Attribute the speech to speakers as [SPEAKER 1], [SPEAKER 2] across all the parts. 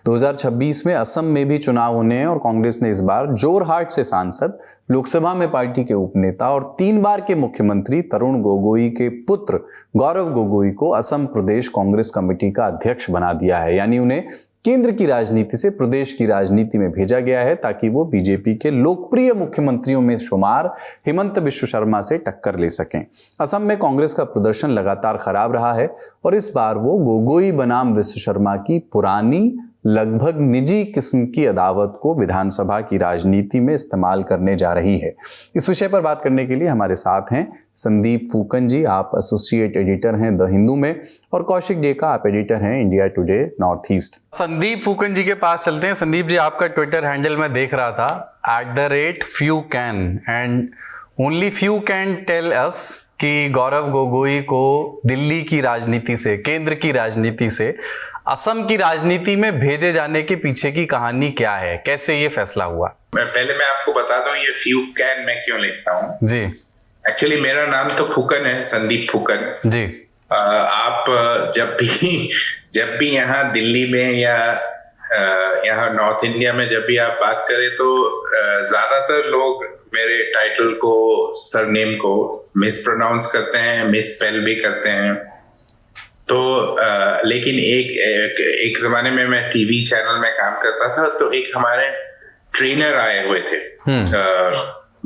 [SPEAKER 1] 2026 में असम में भी चुनाव होने हैं और कांग्रेस ने इस बार जोरहाट से सांसद, लोकसभा में पार्टी के उपनेता और 3 बार के मुख्यमंत्री तरुण गोगोई के पुत्र गौरव गोगोई को असम प्रदेश कांग्रेस कमेटी का अध्यक्ष बना दिया है। यानी उन्हें केंद्र की राजनीति से प्रदेश की राजनीति में भेजा गया है ताकि वो बीजेपी के लोकप्रिय मुख्यमंत्रियों में शुमार हिमंत बिश्व शर्मा से टक्कर ले सकें। असम में कांग्रेस का प्रदर्शन लगातार खराब रहा है और इस बार वो गोगोई बनाम विश्व शर्मा की पुरानी लगभग निजी किस्म की अदावत को विधानसभा की राजनीति में इस्तेमाल करने जा रही है। इस विषय पर बात करने के लिए हमारे साथ हैं संदीप फूकन जी, आप एसोसिएट एडिटर हैं द हिंदू में, और कौशिक डेका, आप एडिटर हैं India Today North East. Sandeep Phukan ji के पास चलते हैं। संदीप जी, आपका ट्विटर हैंडल मैं देख रहा था @few and only few can tell us कि गौरव गोगोई को दिल्ली की राजनीति से, केंद्र की राजनीति से असम की राजनीति में भेजे जाने के पीछे की कहानी क्या है, कैसे ये फैसला हुआ?
[SPEAKER 2] पहले मैं आपको बता दूं ये फ्यू कैन मैं क्यों लिखता हूँ
[SPEAKER 1] जी।
[SPEAKER 2] एक्चुअली मेरा नाम तो फूकन है, संदीप फूकन जी। आप जब भी यहाँ दिल्ली में या यहाँ नॉर्थ इंडिया में जब भी आप बात करें तो ज्यादातर लोग मेरे टाइटल को, सरनेम को मिसप्रोनाउंस करते हैं, मिसस्पेल भी करते हैं। तो लेकिन एक जमाने में मैं टीवी चैनल में काम करता था, तो एक हमारे ट्रेनर आए हुए थे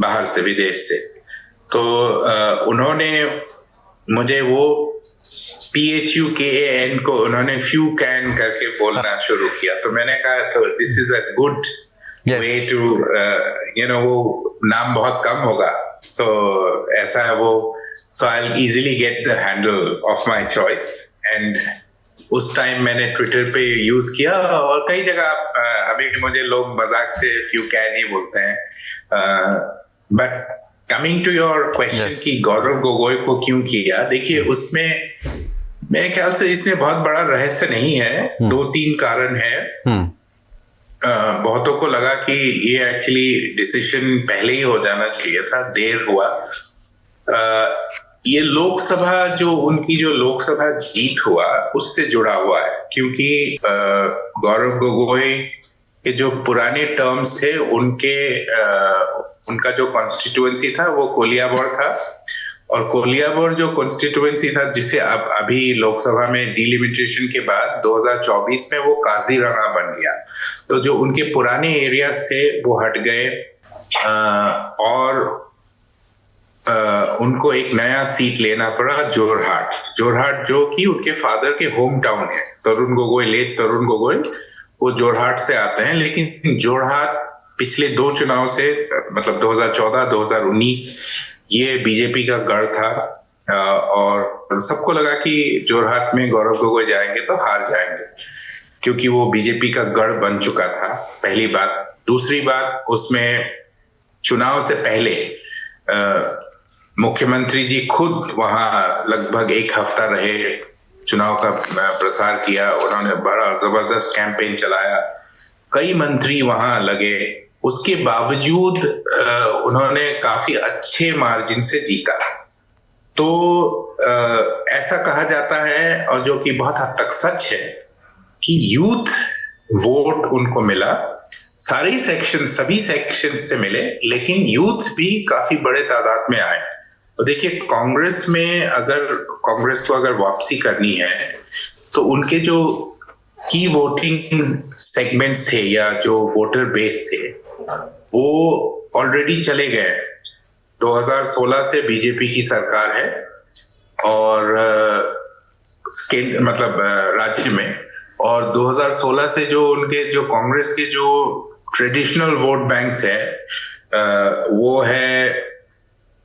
[SPEAKER 2] बाहर से, विदेश से। तो उन्होंने मुझे वो PHUKAN को उन्होंने फ्यू कैन करके बोलना शुरू किया। तो मैंने कहा तो this is a good way to वो नाम बहुत कम होगा, तो ऐसा है वो, so I'll easily get the handle of my choice। and उस टाइम मैंने ट्विटर पे यूज किया और कई जगह अभी मुझे लोग मजाक से फ्यू कैन ही बोलते हैं। But coming to your question कि गौरव गोगोई को क्यों किया, देखिए उसमें मेरे ख्याल से इसमें बहुत बड़ा रहस्य नहीं है। 2-3 कारण है। बहुतों को लगा कि ये एक्चुअली डिसीजन पहले ही हो जाना चाहिए था, देर हुआ। ये लोकसभा उनकी जो लोकसभा जीत हुआ उससे जुड़ा हुआ है, क्योंकि गौरव गोगोई के जो पुराने टर्म्स थे उनका जो कॉन्स्टिट्यूएंसी था वो कोलियाबोर था, और कोलियाबोर जो कॉन्स्टिट्यूएंसी था जिसे अब अभी लोकसभा में डिलिमिटेशन के बाद 2024 में वो काजीरंगा बन गया। तो जो उनके पुराने एरिया से वो हट गए और उनको एक नया सीट लेना पड़ा, जोरहाट जो कि उनके फादर के होम टाउन है। तरुण गोगोई वो जोरहाट से आते हैं, लेकिन जोरहाट पिछले 2 चुनाव से, मतलब 2014-2019, ये बीजेपी का गढ़ था और सबको लगा कि जोरहाट में गौरव गोगोई जाएंगे तो हार जाएंगे, क्योंकि वो बीजेपी का गढ़ बन चुका था, पहली बात। दूसरी बात, उसमें चुनाव से पहले मुख्यमंत्री जी खुद वहां लगभग 1 हफ्ता रहे, चुनाव का प्रसार किया, उन्होंने बड़ा जबरदस्त कैंपेन चलाया, कई मंत्री वहां लगे। उसके बावजूद उन्होंने काफी अच्छे मार्जिन से जीता। तो ऐसा कहा जाता है, और जो कि बहुत हद तक सच है, कि यूथ वोट उनको मिला। सभी सेक्शन से मिले, लेकिन यूथ भी काफी बड़े तादाद में आए। तो देखिए, कांग्रेस को अगर वापसी करनी है तो उनके जो की वोटिंग सेगमेंट्स थे या जो वोटर बेस थे वो ऑलरेडी चले गए। 2016 से बीजेपी की सरकार है और मतलब राज्य में, और 2016 से जो कांग्रेस के जो ट्रेडिशनल वोट बैंक्स है वो है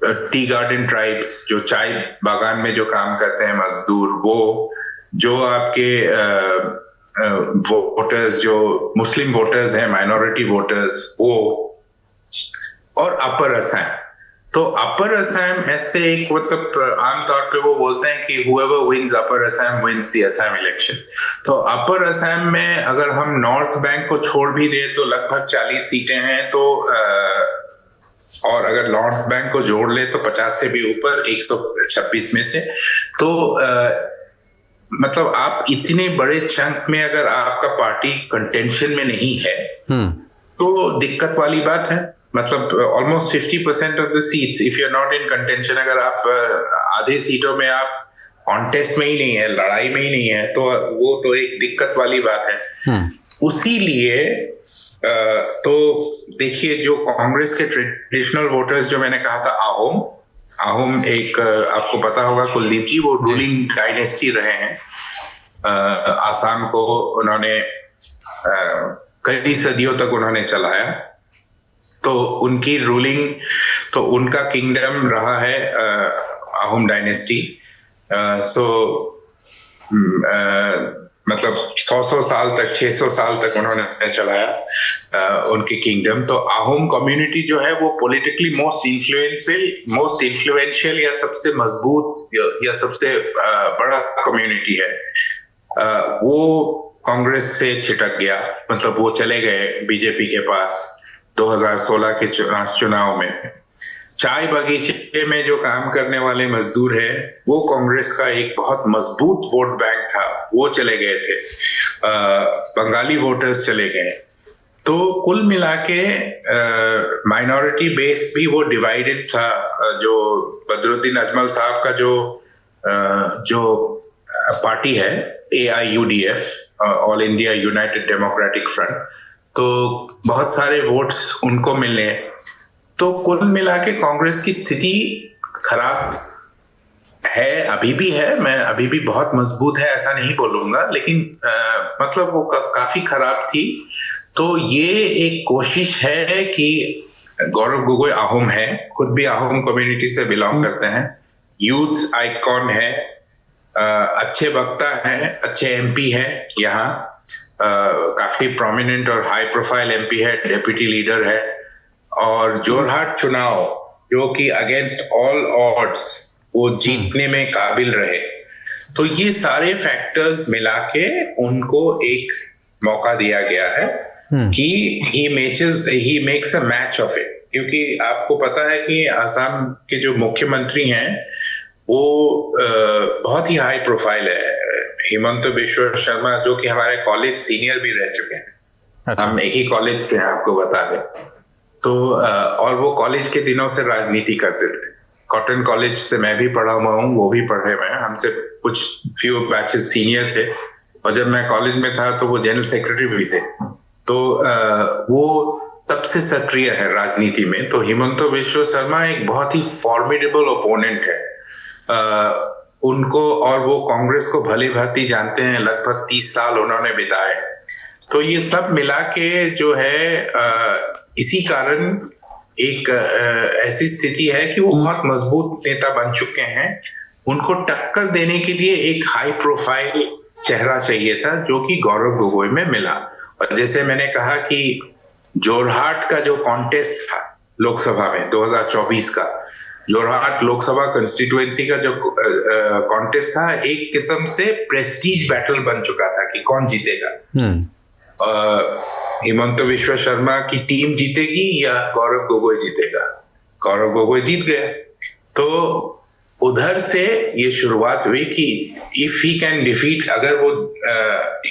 [SPEAKER 2] टी गार्डन ट्राइब्स, जो चाय बागान में जो काम करते हैं मजदूर, वो जो आपके वोटर्स जो मुस्लिम वोटर्स हैं, माइनॉरिटी वोटर्स, वो, और अपर असम। तो अपर असम ऐसे एक, मतलब आमतौर पे वो बोलते हैं कि whoever wins upper Assam wins the Assam election. तो अपर असम में अगर हम नॉर्थ बैंक को छोड़ भी दे तो लगभग 40 सीटें हैं, तो और अगर नॉर्थ बैंक को जोड़ ले तो 50 से भी ऊपर, 126 में से। तो मतलब आप इतने बड़े चंक में अगर आपका पार्टी कंटेंशन में नहीं है तो दिक्कत वाली बात है। मतलब almost 50% of the seats if you are not in contention, अगर आप आधे सीटों में आप कॉन्टेस्ट में ही नहीं है, लड़ाई में ही नहीं है, तो वो तो एक दिक्कत वाली बात है। उसी लिए तो देखिए, जो कांग्रेस के ट्रेडिशनल वोटर्स जो मैंने कहा था, आहोम एक आपको पता होगा कुलदीप जी, वो रूलिंग डायनेस्टी रहे हैं। आसाम को उन्होंने कई सदियों तक उन्होंने चलाया, तो उनकी रूलिंग, तो उनका किंगडम रहा है आहोम डायनेस्टी। सो मतलब 100 साल तक, 600 साल तक उन्होंने चलाया उनकी किंगडम। तो आहोम कम्युनिटी जो है वो पॉलिटिकली मोस्ट इन्फ्लुएंशियल या सबसे मजबूत या सबसे बड़ा कम्युनिटी है। वो कांग्रेस से छिटक गया, मतलब वो चले गए बीजेपी के पास 2016 के चुनाव में। चाय बगीचे में जो काम करने वाले मजदूर हैं, वो कांग्रेस का एक बहुत मजबूत वोट बैंक था, वो चले गए थे। बंगाली वोटर्स चले गए। तो कुल मिला के माइनॉरिटी बेस भी वो डिवाइडेड था। जो बदरुद्दीन अजमल साहब का जो पार्टी है AIUDF, all India United democratic front, तो बहुत सारे वोट्स उनको मिले। तो कुल मिला के कांग्रेस की स्थिति खराब है, अभी भी है। मैं अभी भी बहुत मजबूत है ऐसा नहीं बोलूंगा, लेकिन मतलब वो काफी खराब थी। तो ये एक कोशिश है कि गौरव गोगोई आहोम है, खुद भी आहोम कम्युनिटी से बिलोंग करते हैं, यूथ आइकॉन है, अच्छे वक्ता हैं, अच्छे MP है यहाँ, काफी प्रोमिनेंट और हाई प्रोफाइल MP है, डेप्यूटी लीडर है। और जोरहाट चुनाव जो कि अगेंस्ट ऑल ऑड्स वो जीतने में काबिल रहे। तो ये सारे फैक्टर्स मिला के उनको एक मौका दिया गया है कि he makes a match of it. क्योंकि आपको पता है कि आसाम के जो मुख्यमंत्री हैं वो बहुत ही हाई प्रोफाइल है, हिमंत बिश्व शर्मा, जो कि हमारे कॉलेज सीनियर भी रह चुके हैं। अच्छा। हम एक ही कॉलेज से हैं, आपको बता दें। तो और वो कॉलेज के दिनों से राजनीति करते थे। कॉटन कॉलेज से मैं भी पढ़ा हुआ हूँ, वो भी पढ़े हुए हैं, हमसे कुछ फ्यू बैचेस सीनियर थे। और जब मैं कॉलेज में था तो वो जनरल सेक्रेटरी भी थे। तो वो तब से सक्रिय है राजनीति में। तो हिमंत बिश्व शर्मा एक बहुत ही फॉर्मिडेबल ओपोनेंट है उनको, और वो कांग्रेस को भली भांति जानते हैं। लगभग 30 साल उन्होंने बिताए। तो ये सब मिला के जो है इसी कारण एक ऐसी स्थिति है कि वो बहुत मजबूत नेता बन चुके हैं। उनको टक्कर देने के लिए एक हाई प्रोफाइल चेहरा चाहिए था, जो कि गौरव गोगोई में मिला। और जैसे मैंने कहा कि जोरहाट का जो कॉन्टेस्ट था लोकसभा में 2024 का, जोरहाट लोकसभा कंस्टिट्यूएंसी का जो कॉन्टेस्ट था, एक किस्म से प्रेस्टीज बैटल बन चुका था कि कौन जीतेगा। हिमंत बिश्व शर्मा की टीम जीतेगी या गौरव गोगोई जीतेगा। गौरव गोगोई जीत गया। तो उधर से ये शुरुआत हुई कि इफ ही कैन डिफीट, अगर वो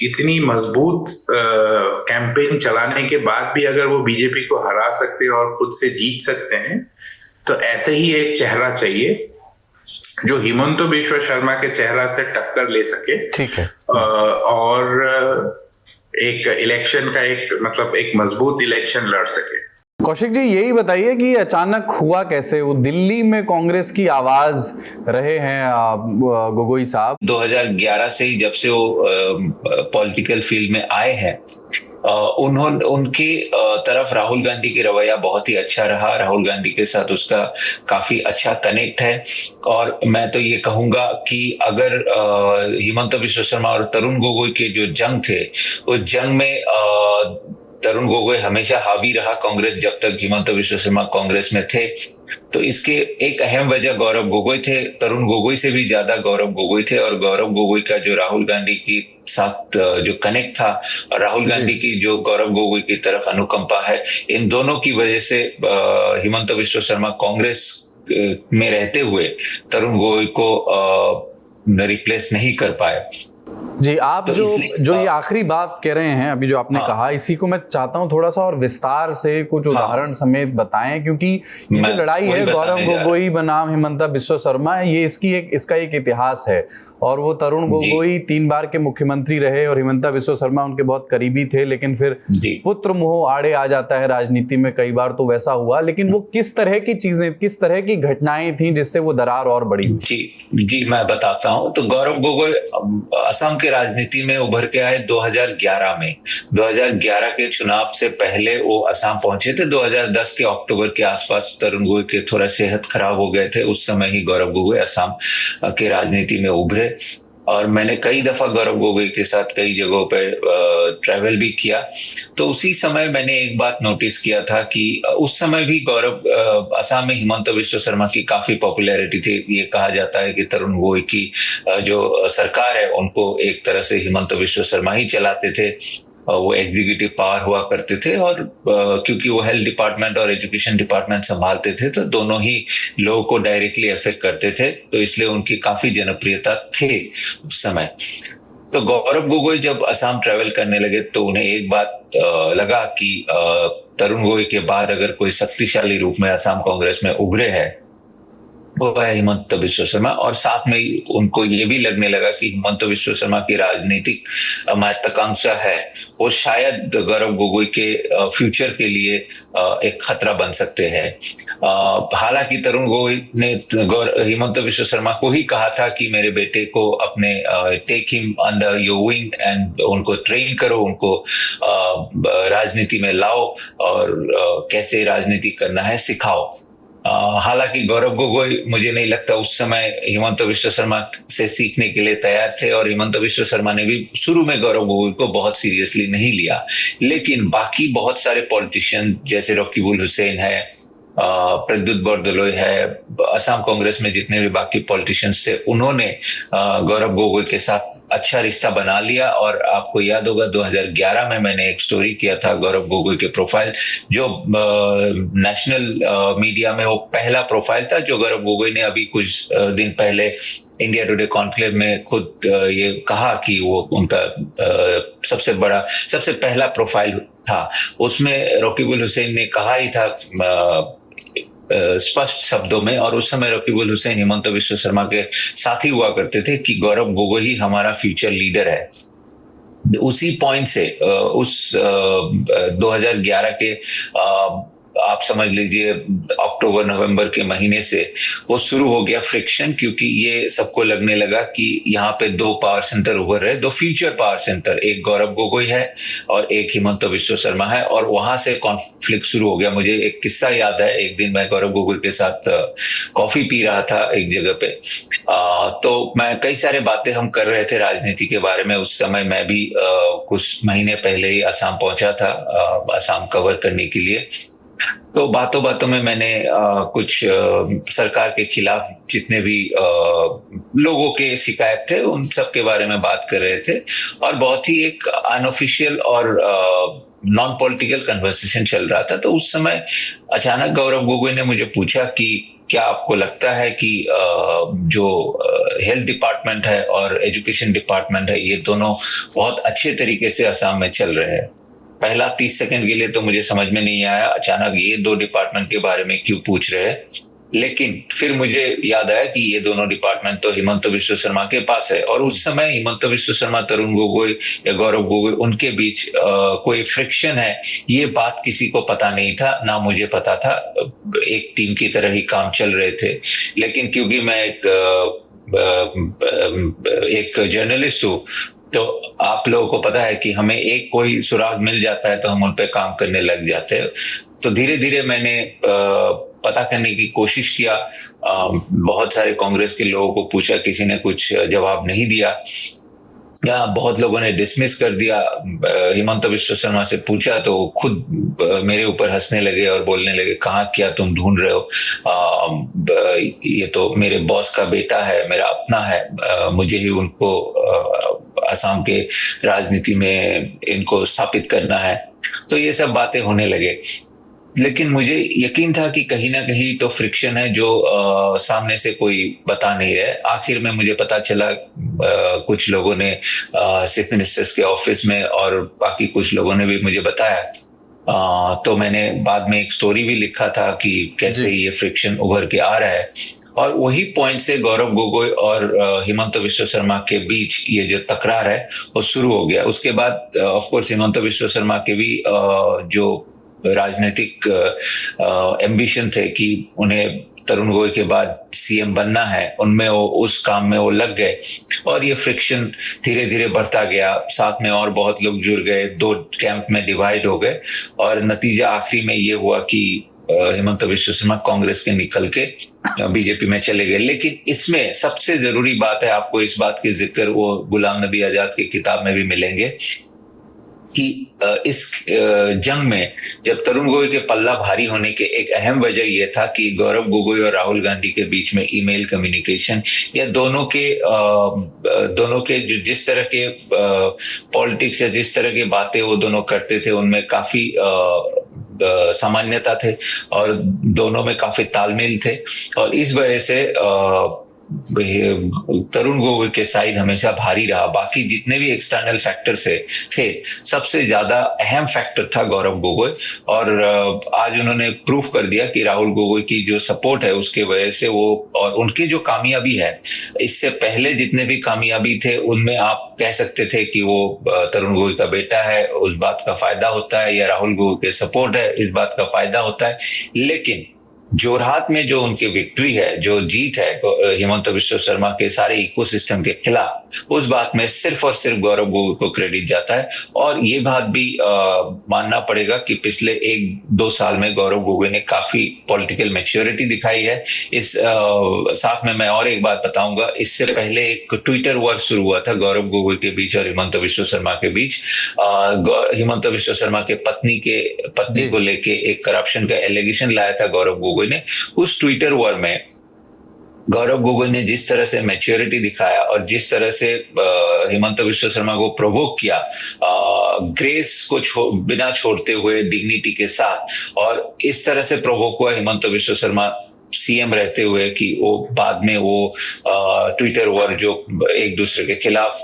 [SPEAKER 2] इतनी मजबूत कैंपेन चलाने के बाद भी अगर वो बीजेपी को हरा सकते हैं और खुद से जीत सकते हैं, तो ऐसे ही एक चेहरा चाहिए जो हिमंत बिश्व शर्मा के चेहरा से टक्कर ले सके। ठीक है। और एक इलेक्शन का एक मजबूत इलेक्शन लड़ सके।
[SPEAKER 1] कौशिक जी, यही बताइए कि अचानक हुआ कैसे? वो दिल्ली में कांग्रेस की आवाज रहे हैं गोगोई साहब
[SPEAKER 3] 2011 से ही, जब से वो पॉलिटिकल फील्ड में आए हैं। उनकी तरफ राहुल गांधी की रवैया बहुत ही अच्छा रहा। राहुल गांधी के साथ उसका काफी अच्छा कनेक्ट है। और मैं तो ये कहूंगा कि अगर हिमंत बिश्व शर्मा और तरुण गोगोई के जो जंग थे, उस जंग में तरुण गोगोई हमेशा हावी रहा कांग्रेस, जब तक हिमंत बिश्व शर्मा कांग्रेस में थे। तो इसके एक अहम वजह गौरव गोगोई थे। तरुण गोगोई से भी ज्यादा गौरव गोगोई थे। और गौरव गोगोई का जो राहुल गांधी की साथ जो कनेक्ट था, और राहुल गांधी की जो गौरव गोगोई की तरफ अनुकंपा है, इन दोनों की वजह से हिमंत बिश्व शर्मा कांग्रेस में रहते हुए तरुण गोगोई को रिप्लेस नहीं कर पाए।
[SPEAKER 1] जी, आप
[SPEAKER 3] तो
[SPEAKER 1] जो
[SPEAKER 3] इसलिए
[SPEAKER 1] जो ये आखिरी बात कह रहे हैं अभी जो आपने
[SPEAKER 3] हाँ,
[SPEAKER 1] कहा, इसी को मैं चाहता हूं थोड़ा सा और विस्तार से कुछ
[SPEAKER 3] हाँ,
[SPEAKER 1] उदाहरण समेत बताएं, क्योंकि ये जो
[SPEAKER 3] मैं
[SPEAKER 1] लड़ाई
[SPEAKER 3] वही
[SPEAKER 1] है गौरव
[SPEAKER 3] बताने जा रहा
[SPEAKER 1] गोगोई बनाम हिमंता बिश्व शर्मा, ये इसका एक इतिहास है। और वो तरुण
[SPEAKER 3] हूं। जी,
[SPEAKER 1] गोगोई 3 बार के मुख्यमंत्री रहे और हिमंता बिश्व शर्मा उनके बहुत करीबी थे, लेकिन फिर
[SPEAKER 3] जी,
[SPEAKER 1] पुत्र मोह आड़े आ जाता है राजनीति में, कई बार तो वैसा हुआ। लेकिन वो किस तरह की चीजें, किस तरह की घटनाएं थी जिससे वो दरार और बढ़ी?
[SPEAKER 3] जी, जी, मैं बताता हूँ। तो गौरव गोगोई असम के राजनीति में उभर के आए 2011 में। 2011 के चुनाव से पहले वो असम पहुंचे थे। 2010 के अक्टूबर के आसपास तरुण गोगोई के थोड़ा सेहत खराब हो गए थे, उस समय ही गौरव गोगोई असम के राजनीति में उभरे। और मैंने कई दफा गौरव गोगोई के साथ कई जगहों पर ट्रैवल भी किया। तो उसी समय मैंने एक बात नोटिस किया था कि उस समय भी गौरव असम में हिमंत बिश्व शर्मा की काफी पॉपुलैरिटी थी। ये कहा जाता है कि तरुण गोगोई की जो सरकार है उनको एक तरह से हिमंत बिश्व शर्मा ही चलाते थे। वो एग्जीक्यूटिव पावर हुआ करते थे, और क्योंकि वो हेल्थ डिपार्टमेंट और एजुकेशन डिपार्टमेंट संभालते थे, तो दोनों ही लोगों को डायरेक्टली अफेक्ट करते थे, तो इसलिए उनकी काफी जनप्रियता थी उस समय। तो गौरव गोगोई जब असम ट्रेवल करने लगे तो उन्हें एक बात लगा कि तरुण गोगोई के बाद अगर कोई शक्तिशाली रूप में असम कांग्रेस में उभरे है वो है हिमंत बिश्व शर्मा। और साथ में ही उनको ये भी लगने लगा कि हिमंत बिश्व शर्मा की राजनीतिक महत्वाकांक्षा है वो शायद गौरव गोगोई के फ्यूचर के लिए एक खतरा बन सकते हैं। हालांकि तरुण गोगोई ने हिमंत बिश्व शर्मा को ही कहा था कि मेरे बेटे को अपने take him under your wing and उनको ट्रेन करो, उनको राजनीति में लाओ और कैसे राजनीति करना है सिखाओ। हालांकि गौरव गोगोई मुझे नहीं लगता उस समय हिमंत बिश्व शर्मा से सीखने के लिए तैयार थे, और हिमंत बिश्व शर्मा ने भी शुरू में गौरव गोगोई को बहुत सीरियसली नहीं लिया। लेकिन बाकी बहुत सारे पॉलिटिशियन जैसे रकीबुल हुसैन है, प्रद्युत बरदलोई है, असम कांग्रेस में जितने भी बाकी पॉलिटिशियंस थे उन्होंने गौरव गोगोई के साथ अच्छा रिश्ता बना लिया। और आपको याद होगा 2011 में मैंने एक स्टोरी किया था गौरव गोगोई के प्रोफाइल, जो नेशनल मीडिया में वो पहला प्रोफाइल था जो गौरव गोगोई ने अभी कुछ दिन पहले इंडिया टुडे कॉन्क्लेव में खुद ये कहा कि वो उनका सबसे पहला प्रोफाइल था। उसमें रकीबुल हुसैन ने कहा ही था स्पष्ट शब्दों में, और उस समय रकीबुल हुसैन हिमंत बिश्व शर्मा के साथी हुआ करते थे, कि गौरव गोगोई ही हमारा फ्यूचर लीडर है। उसी पॉइंट से उस 2011 के आप समझ लीजिए अक्टूबर नवंबर के महीने से वो शुरू हो गया फ्रिक्शन, क्योंकि ये सबको लगने लगा कि यहाँ पे दो पावर सेंटर उभर रहे, दो फ्यूचर पावर सेंटर, एक गौरव गोगोई है और एक हिमंत बिश्व शर्मा है, और वहां से कॉन्फ्लिक्ट शुरू हो गया। मुझे एक किस्सा याद है, एक दिन मैं गौरव गोगोई के साथ कॉफी पी रहा था एक जगह पे, तो मैं कई सारे बातें हम कर रहे थे राजनीति के बारे में। उस समय मैं भी कुछ महीने पहले ही असम पहुंचा था असम कवर करने के लिए। तो बातों बातों में मैंने कुछ सरकार के खिलाफ जितने भी लोगों के शिकायत थे उन सब के बारे में बात कर रहे थे, और बहुत ही एक अनऑफिशियल और नॉन पॉलिटिकल कन्वर्सेशन चल रहा था। तो उस समय अचानक गौरव गोगोई ने मुझे पूछा कि क्या आपको लगता है कि जो हेल्थ डिपार्टमेंट है और एजुकेशन डिपार्टमेंट है ये दोनों बहुत अच्छे तरीके से असम में चल रहे हैं। पहला 30 सेकंड के लिए तो मुझे समझ में नहीं आया अचानक ये दो डिपार्टमेंट के बारे में क्यों पूछ रहे हैं, लेकिन फिर मुझे याद आया कि ये दोनों डिपार्टमेंट तो हिमंत बिश्व शर्मा के पास है, और उस समय हिमंत बिश्व शर्मा, तरुण गोगोई या गौरव गोगोई उनके बीच कोई फ्रिक्शन है ये बात किसी को पता नहीं था, ना मुझे पता था। एक टीम की तरह ही काम चल रहे थे। लेकिन क्योंकि मैं एक जर्नलिस्ट हूँ, तो आप लोगों को पता है कि हमें एक कोई सुराग मिल जाता है तो हम उन पे काम करने लग जाते हैं। तो धीरे धीरे मैंने पता करने की कोशिश किया, बहुत सारे कांग्रेस के लोगों को पूछा, किसी ने कुछ जवाब नहीं दिया, या बहुत लोगों ने डिसमिस कर दिया। हिमंत बिश्व शर्मा से पूछा तो खुद मेरे ऊपर हंसने लगे और बोलने लगे, कहाँ क्या तुम ढूंढ रहे हो, ये तो मेरे बॉस का बेटा है, मेरा अपना है, मुझे ही उनको असम के राजनीति में इनको स्थापित करना है। तो ये सब बातें होने लगे। लेकिन मुझे यकीन था कि कहीं ना कहीं तो फ्रिक्शन है जो सामने से कोई बता नहीं रहे। आखिर में मुझे पता चला, कुछ लोगों ने चीफ मिनिस्टर्स के ऑफिस में और बाकी कुछ लोगों ने भी मुझे बताया। तो मैंने बाद में एक स्टोरी भी लिखा था कि कैसे
[SPEAKER 1] जी।
[SPEAKER 3] ये फ्रिक्शन उभर के आ रहा है। और वही पॉइंट से गौरव गोगोई और हिमंता बिस्वा शर्मा के बीच ये जो तकरार है वो शुरू हो गया। उसके बाद ऑफ कोर्स हिमंता बिस्वा शर्मा के भी जो राजनीतिक एम्बिशन थे कि उन्हें तरुण गोगोई के बाद सीएम बनना है, उनमें वो उस काम में वो लग गए और ये फ्रिक्शन धीरे धीरे बढ़ता गया। साथ में और बहुत लोग जुड़ गए, दो कैंप में डिवाइड हो गए और नतीजा आखिरी में ये हुआ कि हिमंता बिस्वा शर्मा कांग्रेस के निकल के बीजेपी में चले गए। लेकिन इसमें सबसे जरूरी बात है, आपको इस बात के जिक्र वो गुलाम नबी आजाद की किताब में भी मिलेंगे कि इस जंग में जब तरुण गोगोई के पल्ला भारी होने के एक अहम वजह यह था कि गौरव गोगोई और राहुल गांधी के बीच में ईमेल कम्युनिकेशन या दोनों के जिस तरह के पॉलिटिक्स या जिस तरह की बातें वो दोनों करते थे उनमें काफी सामान्यता थे और दोनों में काफी तालमेल थे। और इस वजह से तरुण गोगोई के साइड हमेशा भारी रहा। बाकी जितने भी एक्सटर्नल फैक्टर थे, सबसे ज्यादा अहम फैक्टर था गौरव गोगोई। और आज उन्होंने प्रूफ कर दिया कि राहुल गोगोई की जो सपोर्ट है उसके वजह से वो, और उनकी जो कामयाबी है, इससे पहले जितने भी कामयाबी थे उनमें आप कह सकते थे कि वो तरुण गोगोई का बेटा है, उस बात का फायदा होता है, या राहुल गोगोई के सपोर्ट है, इस बात का फायदा होता है। लेकिन जोरहाट में जो उनकी विक्ट्री है, जो जीत है हिमंता बिस्वा शर्मा के सारे इकोसिस्टम के खिलाफ, उस बात में सिर्फ और सिर्फ गौरव गोगोई को क्रेडिट जाता है। और ये बात भी मानना पड़ेगा कि पिछले 1-2 साल में गौरव गोगोई ने काफी पॉलिटिकल मैच्योरिटी दिखाई है। इस साथ में मैं और एक बात बताऊंगा, इससे पहले एक ट्विटर वॉर शुरू हुआ था गौरव गोगोई के बीच और हिमंता बिस्वा शर्मा के बीच। हिमंता बिस्वा शर्मा के पत्नी को लेके एक करप्शन का एलिगेशन लाया था गौरव गोगोई ने। उस ट्विटर वॉर में गौरव गोगोई ने जिस तरह से मैच्योरिटी दिखाया और जिस तरह से हिमंता बिस्वा शर्मा को प्रोवोक किया, ग्रेस को बिना छोड़ते हुए डिग्निटी के साथ, और इस तरह से प्रोवोक हुआ हिमंता बिस्वा शर्मा सीएम रहते हुए कि वो बाद में वो ट्विटर वॉर जो एक दूसरे के खिलाफ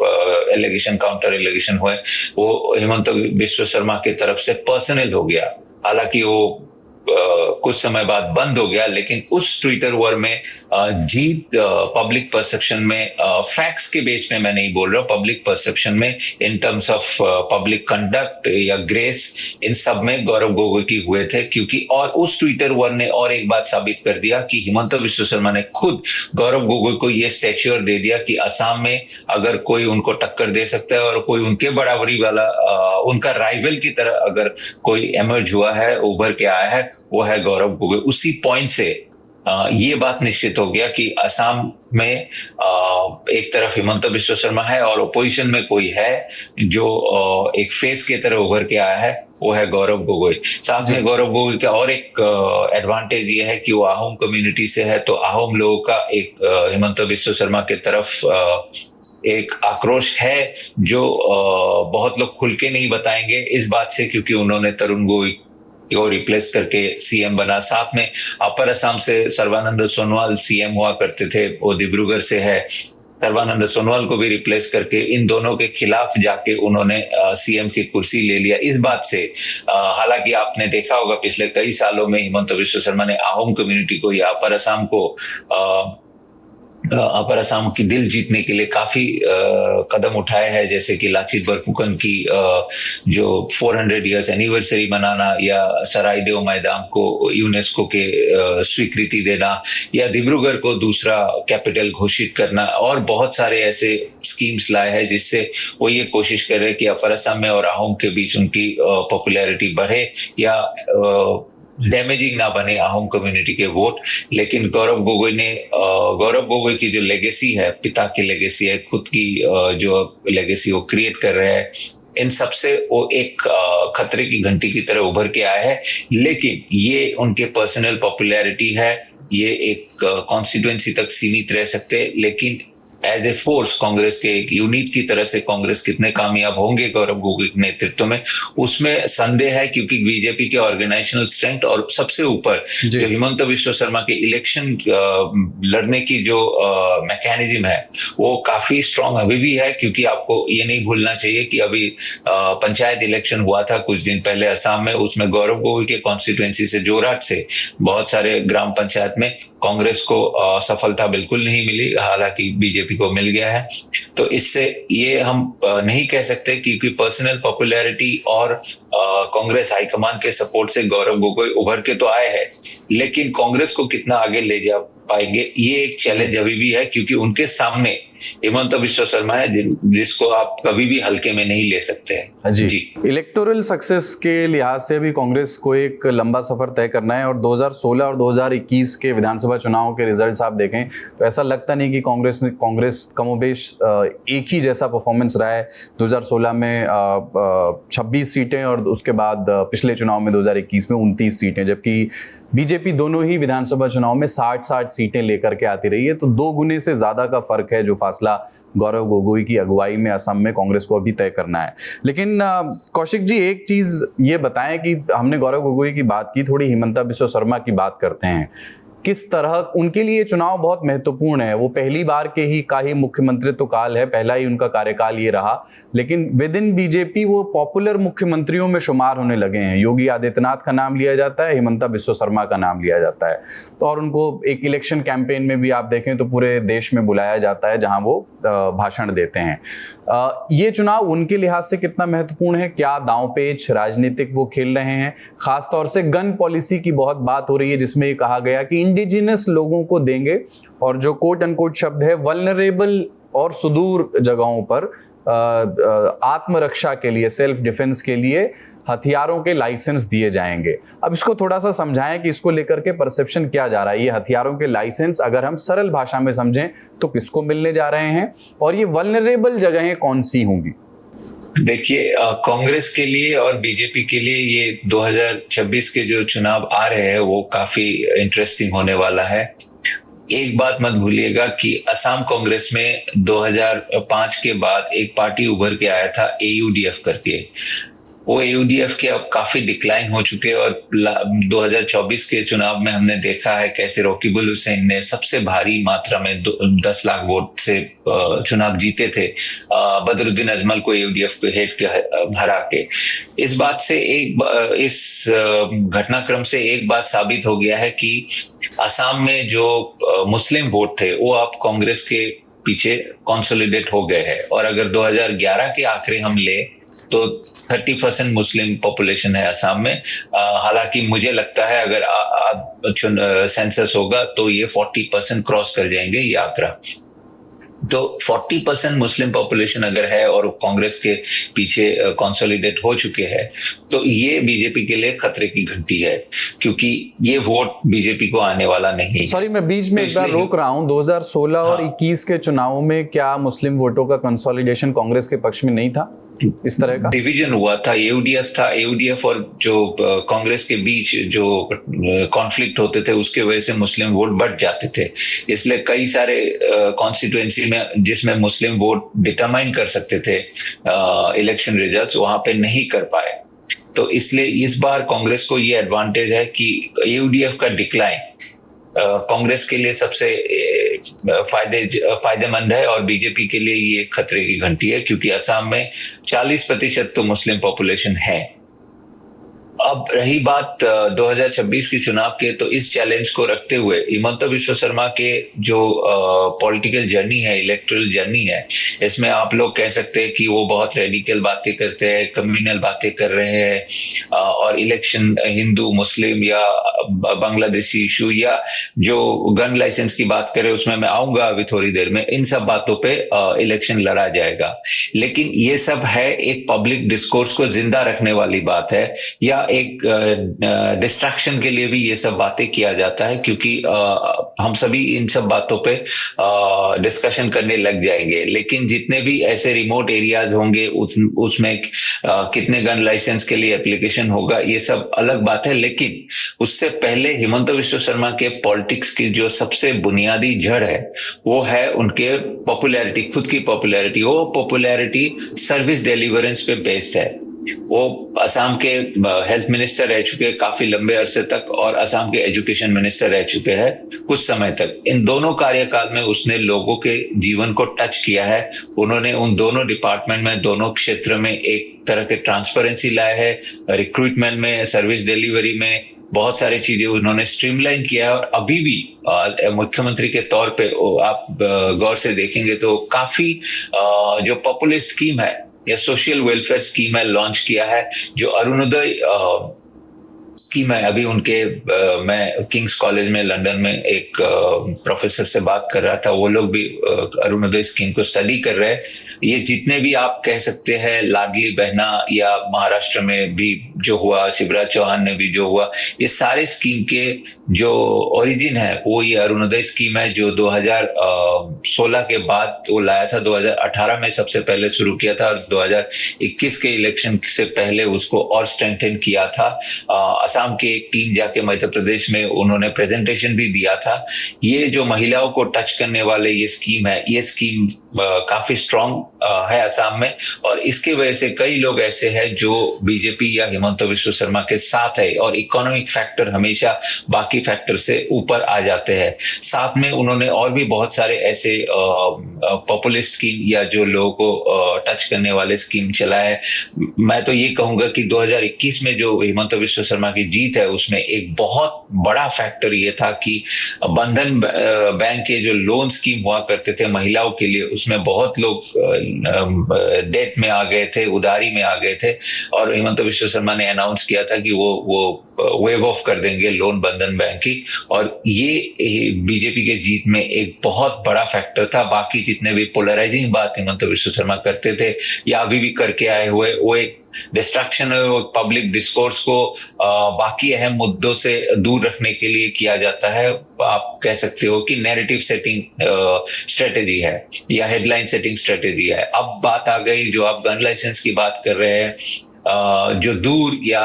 [SPEAKER 3] एलिगेशन काउंटर एलिगेशन हुए, वो हिमंता बिस्वा शर्मा की तरफ से पर्सनल हो गया। हालांकि वो कुछ समय बाद बंद हो गया, लेकिन उस ट्विटर वॉर में जीत पब्लिक परसेप्शन में, फैक्ट्स के बेस में मैं नहीं बोल रहा हूँ, पब्लिक परसेप्शन में in terms of public conduct या ग्रेस, इन सब में गौरव गोगोई की हुए थे। क्योंकि और उस ट्विटर वॉर ने और एक बात साबित कर दिया कि हिमंता बिस्वा शर्मा ने खुद गौरव गोगोई को ये स्टैच्योर दे दिया कि असम में अगर कोई उनको टक्कर दे सकता है और कोई उनके बराबरी वाला उनका राइवल की तरह अगर कोई एमर्ज हुआ है, उभर के आया है, वो है गौरव गोगोई। उसी पॉइंट से ये बात निश्चित हो गया कि असम में एक तरफ हिमंता बिस्वा शर्मा है और ओपोजिशन में कोई है जो एक फेस की तरह उभर के आया है, वो है गौरव गोगोई। साथ में गौरव गोगोई का और एक एडवांटेज ये है कि वो आहोम कम्युनिटी से है, तो आहोम लोगों का एक हिमंता बिस्वा शर्मा के तरफ एक आक्रोश है जो बहुत लोग खुल के नहीं बताएंगे इस बात से, क्योंकि उन्होंने तरुण गोगोई को रिप्लेस करके सीएम बना। साथ में अपर असम से सर्बानंद सोनोवाल सीएम हुआ करते थे, वो डिब्रूगढ़ से है। सर्बानंद सोनोवाल को भी रिप्लेस करके इन दोनों के खिलाफ जाके उन्होंने सीएम की कुर्सी ले लिया। इस बात से हालांकि आपने देखा होगा पिछले कई सालों में हिमंता बिस्वा शर्मा ने आहोम कम्युनिटी को या अपर असम की दिल जीतने के लिए काफी कदम उठाए हैं, जैसे कि लाचित बरफुकन की जो 400 इयर्स एनिवर्सरी मनाना, या सरायदेव मैदान को यूनेस्को के स्वीकृति देना, या डिब्रूगढ़ को दूसरा कैपिटल घोषित करना, और बहुत सारे ऐसे स्कीम्स लाए हैं जिससे वो ये कोशिश कर रहे हैं कि अपर असम में और आहोम के बीच उनकी पॉपुलैरिटी बढ़े या डैमेजिंग ना बने आहोम कम्युनिटी के वोट। लेकिन गौरव गोगोई की जो लेगेसी है, पिता की लेगेसी है, खुद की जो लेगेसी वो क्रिएट कर रहे हैं, इन सबसे वो एक खतरे की घंटी की तरह उभर के आया है। लेकिन ये उनके पर्सनल पॉपुलैरिटी है, ये एक कॉन्स्टिट्यूएंसी तक सीमित रह सकते, लेकिन एज ए फोर्स कांग्रेस के एक यूनिट की तरह से कांग्रेस कितने कामयाब होंगे गौरव गोगोई के नेतृत्व में, उसमें संदेह है, क्योंकि बीजेपी के ऑर्गेनाइजेशनल स्ट्रेंथ और सबसे ऊपर जो हिमंत बिश्व शर्मा के इलेक्शन लड़ने की जो मैकेनिज्म है वो काफी स्ट्रांग अभी भी है। क्योंकि आपको ये नहीं भूलना चाहिए कि अभी पंचायत इलेक्शन हुआ था कुछ दिन पहले असम में, उसमें गौरव गोगोई के कॉन्स्टिट्यूएंसी से जोरहाट से बहुत सारे ग्राम पंचायत में कांग्रेस को सफलता बिल्कुल नहीं मिली, हालांकि बीजेपी को मिल गया है। तो इससे ये हम नहीं कह सकते क्योंकि पर्सनल पॉपुलैरिटी और कांग्रेस हाईकमान के सपोर्ट से गौरव गोगोई उभर के तो आए हैं, लेकिन कांग्रेस को कितना आगे ले जा पाएंगे ये एक चैलेंज अभी भी है, क्योंकि उनके सामने हिमंत बिश्व शर्मा है जिसको आप कभी भी हल्के में नहीं ले सकते हैं।
[SPEAKER 1] जी। इलेक्टोरल सक्सेस के लिहाज से भी कांग्रेस को एक लंबा सफर तय करना है और 2016 और 2021 के विधानसभा चुनाव के रिजल्ट्स आप देखें तो ऐसा लगता नहीं कि कांग्रेस कमोबेश एक ही जैसा परफॉर्मेंस रहा है। 2016 में 26 सीटें और उसके बाद पिछले चुनाव में 2021 में 29 सीटें, जबकि बीजेपी दोनों ही विधानसभा चुनाव में 60 सीटें लेकर के आती रही है। तो 2 गुने से ज्यादा का फर्क है जो फासला गौरव गोगोई की अगुवाई में असम में कांग्रेस को अभी तय करना है। लेकिन कौशिक जी एक चीज ये बताएं कि हमने गौरव गोगोई की बात की, थोड़ी हिमंता बिश्व शर्मा की बात करते हैं। किस तरह उनके लिए चुनाव बहुत महत्वपूर्ण है, वो पहली बार के ही का ही मुख्यमंत्रित्व काल है, पहला ही उनका कार्यकाल ये रहा, लेकिन विद इन बीजेपी वो पॉपुलर मुख्यमंत्रियों में शुमार होने लगे हैं। योगी आदित्यनाथ का नाम लिया जाता है, हिमंता बिश्व शर्मा का नाम लिया जाता है। तो और उनको एक इलेक्शन कैंपेन में भी आप देखें तो पूरे देश में बुलाया जाता है जहां वो भाषण देते हैं। ये चुनाव उनके लिहाज से कितना महत्वपूर्ण है, क्या दांव पेच राजनीतिक वो खेल रहे हैं? खासतौर से गन पॉलिसी की बहुत बात हो रही है जिसमें ये कहा गया कि इंडिजिनस लोगों को देंगे और जो कोट अनकोट शब्द है वल्नरेबल और सुदूर जगहों पर आत्मरक्षा के लिए, सेल्फ डिफेंस के लिए हथियारों के लाइसेंस दिए जाएंगे। अब इसको थोड़ा सा समझाएं कि इसको लेकर के परसेप्शन क्या जा रहा है। ये हथियारों के लाइसेंस अगर हम सरल भाषा में समझें तो किसको मिलने जा रहे हैं और ये वल्नरेबल जगहें कौन सी होंगी?
[SPEAKER 3] देखिए, कांग्रेस के लिए और बीजेपी के लिए ये 2026 के जो चुनाव आ रहे हैं वो काफी इंटरेस्टिंग होने वाला है। एक बात मत भूलिएगा कि असम कांग्रेस में 2005 के बाद एक पार्टी उभर के आया था AUDF करके। वो AUDF के अब काफी डिक्लाइन हो चुके और 2024 के चुनाव में हमने देखा है कैसे रकीबुल हुसैन ने सबसे भारी मात्रा में 10 लाख वोट से चुनाव जीते थे बदरुद्दीन अजमल को AUDF के हेड के हरा के। इस बात से इस घटनाक्रम से एक बात साबित हो गया है कि असम में जो मुस्लिम वोट थे वो अब कांग्रेस के पीछे कंसोलिडेट हो गए हैं। और अगर 2011 के आंकड़े हम ले तो 30% मुस्लिम पॉपुलेशन है असम में। हालांकि मुझे लगता है अगर सेंसस होगा तो ये 40% क्रॉस कर जाएंगे ये आंकड़ा। तो 40% मुस्लिम पॉपुलेशन अगर है और कांग्रेस के पीछे कंसोलिडेट हो चुके हैं तो ये बीजेपी के लिए खतरे की घंटी है, क्योंकि ये वोट बीजेपी को आने वाला नहीं।
[SPEAKER 1] सॉरी मैं बीच में एक बार रोक रहा हूं। 2016 और 21 के चुनावों में क्या मुस्लिम वोटों का कंसोलिडेशन कांग्रेस के पक्ष में नहीं था? इस तरह का
[SPEAKER 3] डिवीजन हुआ था, AUDF और जो कांग्रेस के बीच जो कॉन्फ्लिक्ट होते थे उसके वजह से मुस्लिम वोट बढ़ जाते थे। इसलिए कई सारे कॉन्स्टिट्यूएंसी में जिसमें मुस्लिम वोट डिटरमाइन कर सकते थे इलेक्शन रिजल्ट्स, वहां पे नहीं कर पाए। तो इसलिए इस बार कांग्रेस को ये एडवांटेज है कि AUDF का डिक्लाइन कांग्रेस के लिए सबसे फायदेमंद है और बीजेपी के लिए ये खतरे की घंटी है, क्योंकि असम में 40% तो मुस्लिम पॉपुलेशन है। अब रही बात 2026 के चुनाव के, तो इस चैलेंज को रखते हुए हिमंत बिश्व शर्मा के जो पॉलिटिकल जर्नी है, इलेक्टोरल जर्नी है, इसमें आप लोग कह सकते हैं कि वो बहुत रेडिकल बातें करते हैं, कम्युनल बातें कर रहे हैं और इलेक्शन हिंदू मुस्लिम या बांग्लादेशी इशू या जो गन लाइसेंस की बात करें उसमें मैं आऊंगा अभी थोड़ी देर में, इन सब बातों पे इलेक्शन लड़ा जाएगा। लेकिन ये सब है एक पब्लिक डिस्कोर्स को जिंदा रखने वाली बात है या एक डिस्ट्रैक्शन के लिए भी ये सब बातें किया जाता है, क्योंकि हम सभी इन सब बातों पे डिस्कशन करने लग जाएंगे। लेकिन जितने भी ऐसे रिमोट एरियाज होंगे उसमें कितने गन लाइसेंस के लिए एप्लीकेशन होगा, ये सब अलग बात है। लेकिन उससे पहले हिमंता बिस्वा शर्मा के पॉलिटिक्स की जो सबसे बुनियादी जड़ है वो है उनके पॉपुलैरिटी, खुद की पॉपुलैरिटी। वो पॉपुलैरिटी सर्विस डिलीवरेंस पे बेस्ड है। वो असम के हेल्थ मिनिस्टर रह चुके काफी लंबे अरसे तक, और असम के एजुकेशन मिनिस्टर रह चुके हैं कुछ समय तक। इन दोनों कार्यकाल में उसने लोगों के जीवन को टच किया है। उन्होंने उन दोनों डिपार्टमेंट में, दोनों क्षेत्र में एक तरह के ट्रांसपेरेंसी लाए है। रिक्रूटमेंट में, सर्विस डिलीवरी में बहुत सारी चीजें उन्होंने स्ट्रीमलाइन किया है। और अभी भी मुख्यमंत्री के तौर पे आप गौर से देखेंगे तो काफी जो पॉपुलिस्ट स्कीम है या सोशल वेलफेयर स्कीम है लॉन्च किया है। जो अरुणोदय स्कीम है, अभी उनके मैं किंग्स कॉलेज में लंदन में एक प्रोफेसर से बात कर रहा था, वो लोग भी अरुणोदय स्कीम को स्टडी कर रहे हैं। ये जितने भी आप कह सकते हैं लाडली बहना, या महाराष्ट्र में भी जो हुआ, शिवराज चौहान ने भी जो हुआ, ये सारे स्कीम के जो ओरिजिन है वो ये अरुणोदय स्कीम है, जो 2016 के बाद वो लाया था। 2018 में सबसे पहले शुरू किया था और 2021 के इलेक्शन से पहले उसको और स्ट्रेंथन किया था। असम की एक टीम जाके मध्य प्रदेश में उन्होंने प्रेजेंटेशन भी दिया था। ये जो महिलाओं को टच करने वाले ये स्कीम है, ये स्कीम काफी स्ट्रांग है असम में, और इसकी वजह से कई लोग ऐसे हैं जो बीजेपी या हिमंता बिस्वा शर्मा के साथ है, और इकोनॉमिक फैक्टर हमेशा बाकी फैक्टर से ऊपर आ जाते हैं। साथ में उन्होंने और भी बहुत सारे ऐसे पॉपुलिस्ट स्कीम या जो लोगों को टच करने वाले स्कीम चलाए है। मैं तो ये कहूंगा कि 2021 में जो हिमंता बिस्वा शर्मा की जीत है उसमें एक बहुत बड़ा फैक्टर ये था कि बंधन बैंक के जो लोन स्कीम हुआ करते थे महिलाओं के लिए, उसमें बहुत लोग डेट में आ गए थे, उधारी में आ गए थे, और हिमंता बिस्वा शर्मा ने अनाउंस किया था कि वो वेव ऑफ कर देंगे लोन बंधन बैंक की। और ये बीजेपी के जीत में एक बहुत बड़ा फैक्टर था। बाकी जितने भी पोलराइजिंग बात हिमंता बिस्वा शर्मा करते थे या अभी भी करके आए हुए, वो एक डिस्ट्रैक्शन है, वो पब्लिक डिस्कोर्स को बाकी अहम मुद्दों से दूर रखने के लिए किया जाता है। आप कह सकते हो कि नैरेटिव सेटिंग स्ट्रेटेजी है या हेडलाइन सेटिंग स्ट्रेटेजी है। अब बात आ गई जो आप गन लाइसेंस की बात कर रहे हैं, जो दूर या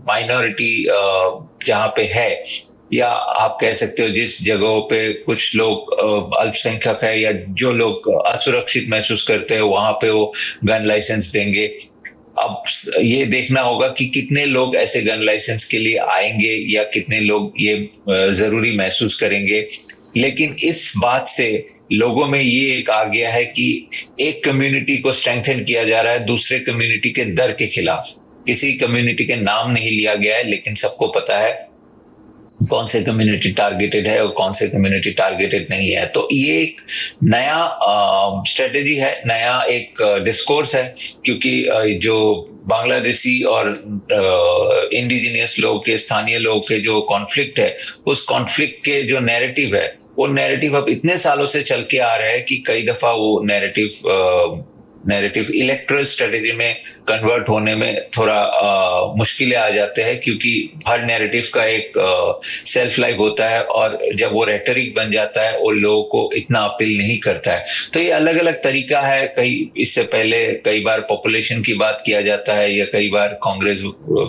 [SPEAKER 3] माइनॉरिटी जहां पे है, या आप कह सकते हो जिस जगहों पे कुछ लोग अल्पसंख्यक है या जो लोग असुरक्षित महसूस करते हैं, वहां पे वो गन लाइसेंस देंगे। अब ये देखना होगा कि कितने लोग ऐसे गन लाइसेंस के लिए आएंगे या कितने लोग ये जरूरी महसूस करेंगे। लेकिन इस बात से लोगों में ये एक आ गया है कि एक कम्युनिटी को स्ट्रेंथन किया जा रहा है दूसरे कम्युनिटी के डर के खिलाफ। किसी कम्युनिटी के नाम नहीं लिया गया है, लेकिन सबको पता है कौन से कम्युनिटी टारगेटेड है और कौन से कम्युनिटी टारगेटेड नहीं है। तो ये एक नया स्ट्रेटेजी है, नया एक डिस्कोर्स है, क्योंकि जो बांग्लादेशी और इंडिजिनियस लोग के, स्थानीय लोग के जो कॉन्फ्लिक्ट है, उस कॉन्फ्लिक्ट के जो नैरेटिव है, वो नैरेटिव अब इतने सालों से चल के आ रहा है कि कई दफा वो नैरेटिव इलेक्टोरल स्ट्रेटेजी में कन्वर्ट होने में थोड़ा मुश्किलें आ जाते हैं, क्योंकि हर नैरेटिव का एक सेल्फ लाइफ होता है, और जब वो रेटरिक बन जाता है वो लोगों को इतना अपील नहीं करता है। तो ये अलग अलग तरीका है। इससे पहले कई बार पॉपुलेशन की बात किया जाता है, या कई बार कांग्रेस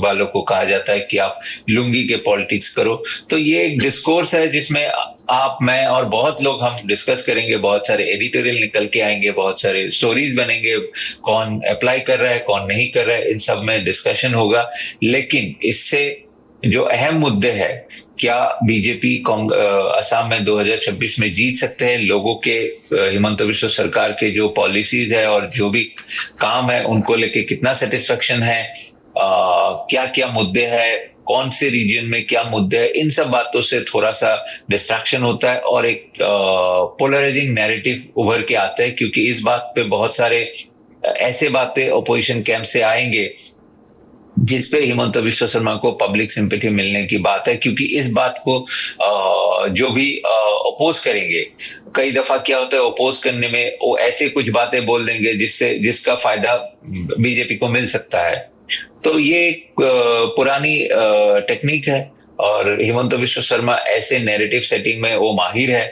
[SPEAKER 3] वालों को कहा जाता है कि आप लुंगी के पॉलिटिक्स करो। तो ये एक डिस्कोर्स है जिसमें आप, मैं और बहुत लोग हम डिस्कस करेंगे, बहुत सारे एडिटोरियल निकल के आएंगे, बहुत सारे स्टोरीज बनेंगे, कौन अप्लाई कर रहा है कौन नहीं कर रहा है, इन सब में डिस्कशन होगा। लेकिन इससे जो अहम मुद्दे हैं, क्या बीजेपी असम में 2026 में जीत सकते हैं, लोगों के हिमंता बिस्वा सरकार के जो पॉलिसीज है और जो भी काम है उनको लेके कितना सेटिस्फेक्शन है, क्या क्या मुद्दे हैं, कौन से रीजन में क्या मुद्दे हैं, इन सब बातों से थोड़ा सा डिस्ट्रैक्शन होता है और एक पोलराइजिंग नैरेटिव उभर के आता है। क्योंकि इस बात पे बहुत सारे ऐसे बातें अपोजिशन कैंप से आएंगे जिसपे हिमंता बिस्वा शर्मा को पब्लिक सिंपैथी मिलने की बात है, क्योंकि इस बात को जो भी अपोज करेंगे, कई दफा क्या होता है अपोज करने में वो ऐसे कुछ बातें बोल देंगे जिसका फायदा बीजेपी को मिल सकता है। तो ये एक पुरानी टेक्निक है और हिमंत बिश्व शर्मा ऐसे नैरेटिव सेटिंग में वो माहिर है।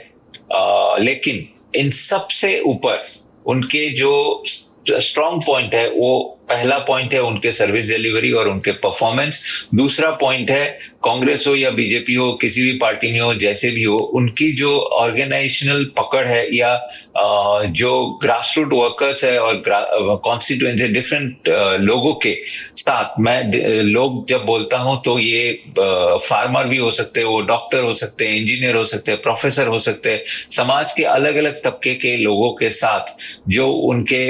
[SPEAKER 3] लेकिन इन सब से ऊपर उनके जो स्ट्रॉन्ग पॉइंट है, वो पहला पॉइंट है उनके सर्विस डिलीवरी और उनके परफॉर्मेंस। दूसरा पॉइंट है कांग्रेस हो या बीजेपी हो, किसी भी पार्टी में हो, जैसे भी हो, उनकी जो ऑर्गेनाइजेशनल पकड़ है या जो ग्रासरूट वर्कर्स है और कॉन्स्टिट्यूएंसी डिफरेंट लोगों के साथ, मैं लोग जब बोलता हूं तो ये फार्मर भी हो सकते हैं, वो डॉक्टर हो सकते हैं, इंजीनियर हो सकते हैं, प्रोफेसर हो सकते हैं, समाज के अलग अलग तबके के लोगों के साथ जो उनके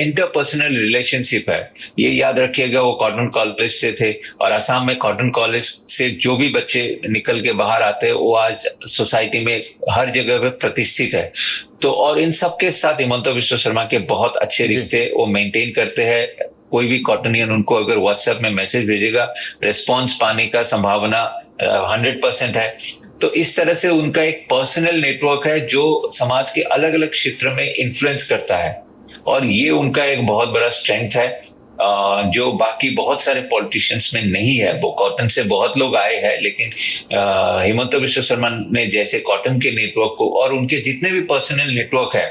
[SPEAKER 3] इंटरपर्सनल रिलेशनशिप है। ये याद रखिएगा, वो कॉटन कॉलेज से थे और असम में कॉटन कॉलेज से जो भी बच्चे निकल के बाहर आते हैं वो आज सोसाइटी में हर जगह पे प्रतिष्ठित है। तो और इन सब के साथ हिमंत बिश्व शर्मा के बहुत अच्छे रिश्ते वो मेंटेन करते हैं। कोई भी कॉटनियन उनको अगर व्हाट्सएप में मैसेज भेजेगा, रिस्पॉन्स पाने का संभावना 100% है। तो इस तरह से उनका एक पर्सनल नेटवर्क है जो समाज के अलग अलग क्षेत्र में इन्फ्लुएंस करता है और ये उनका एक बहुत बड़ा स्ट्रेंथ है जो बाकी बहुत सारे पॉलिटिशियंस में नहीं है। वो कॉटन से बहुत लोग आए हैं, लेकिन हिमंत बिश्व शर्मा ने जैसे कॉटन के नेटवर्क को और उनके जितने भी पर्सनल नेटवर्क है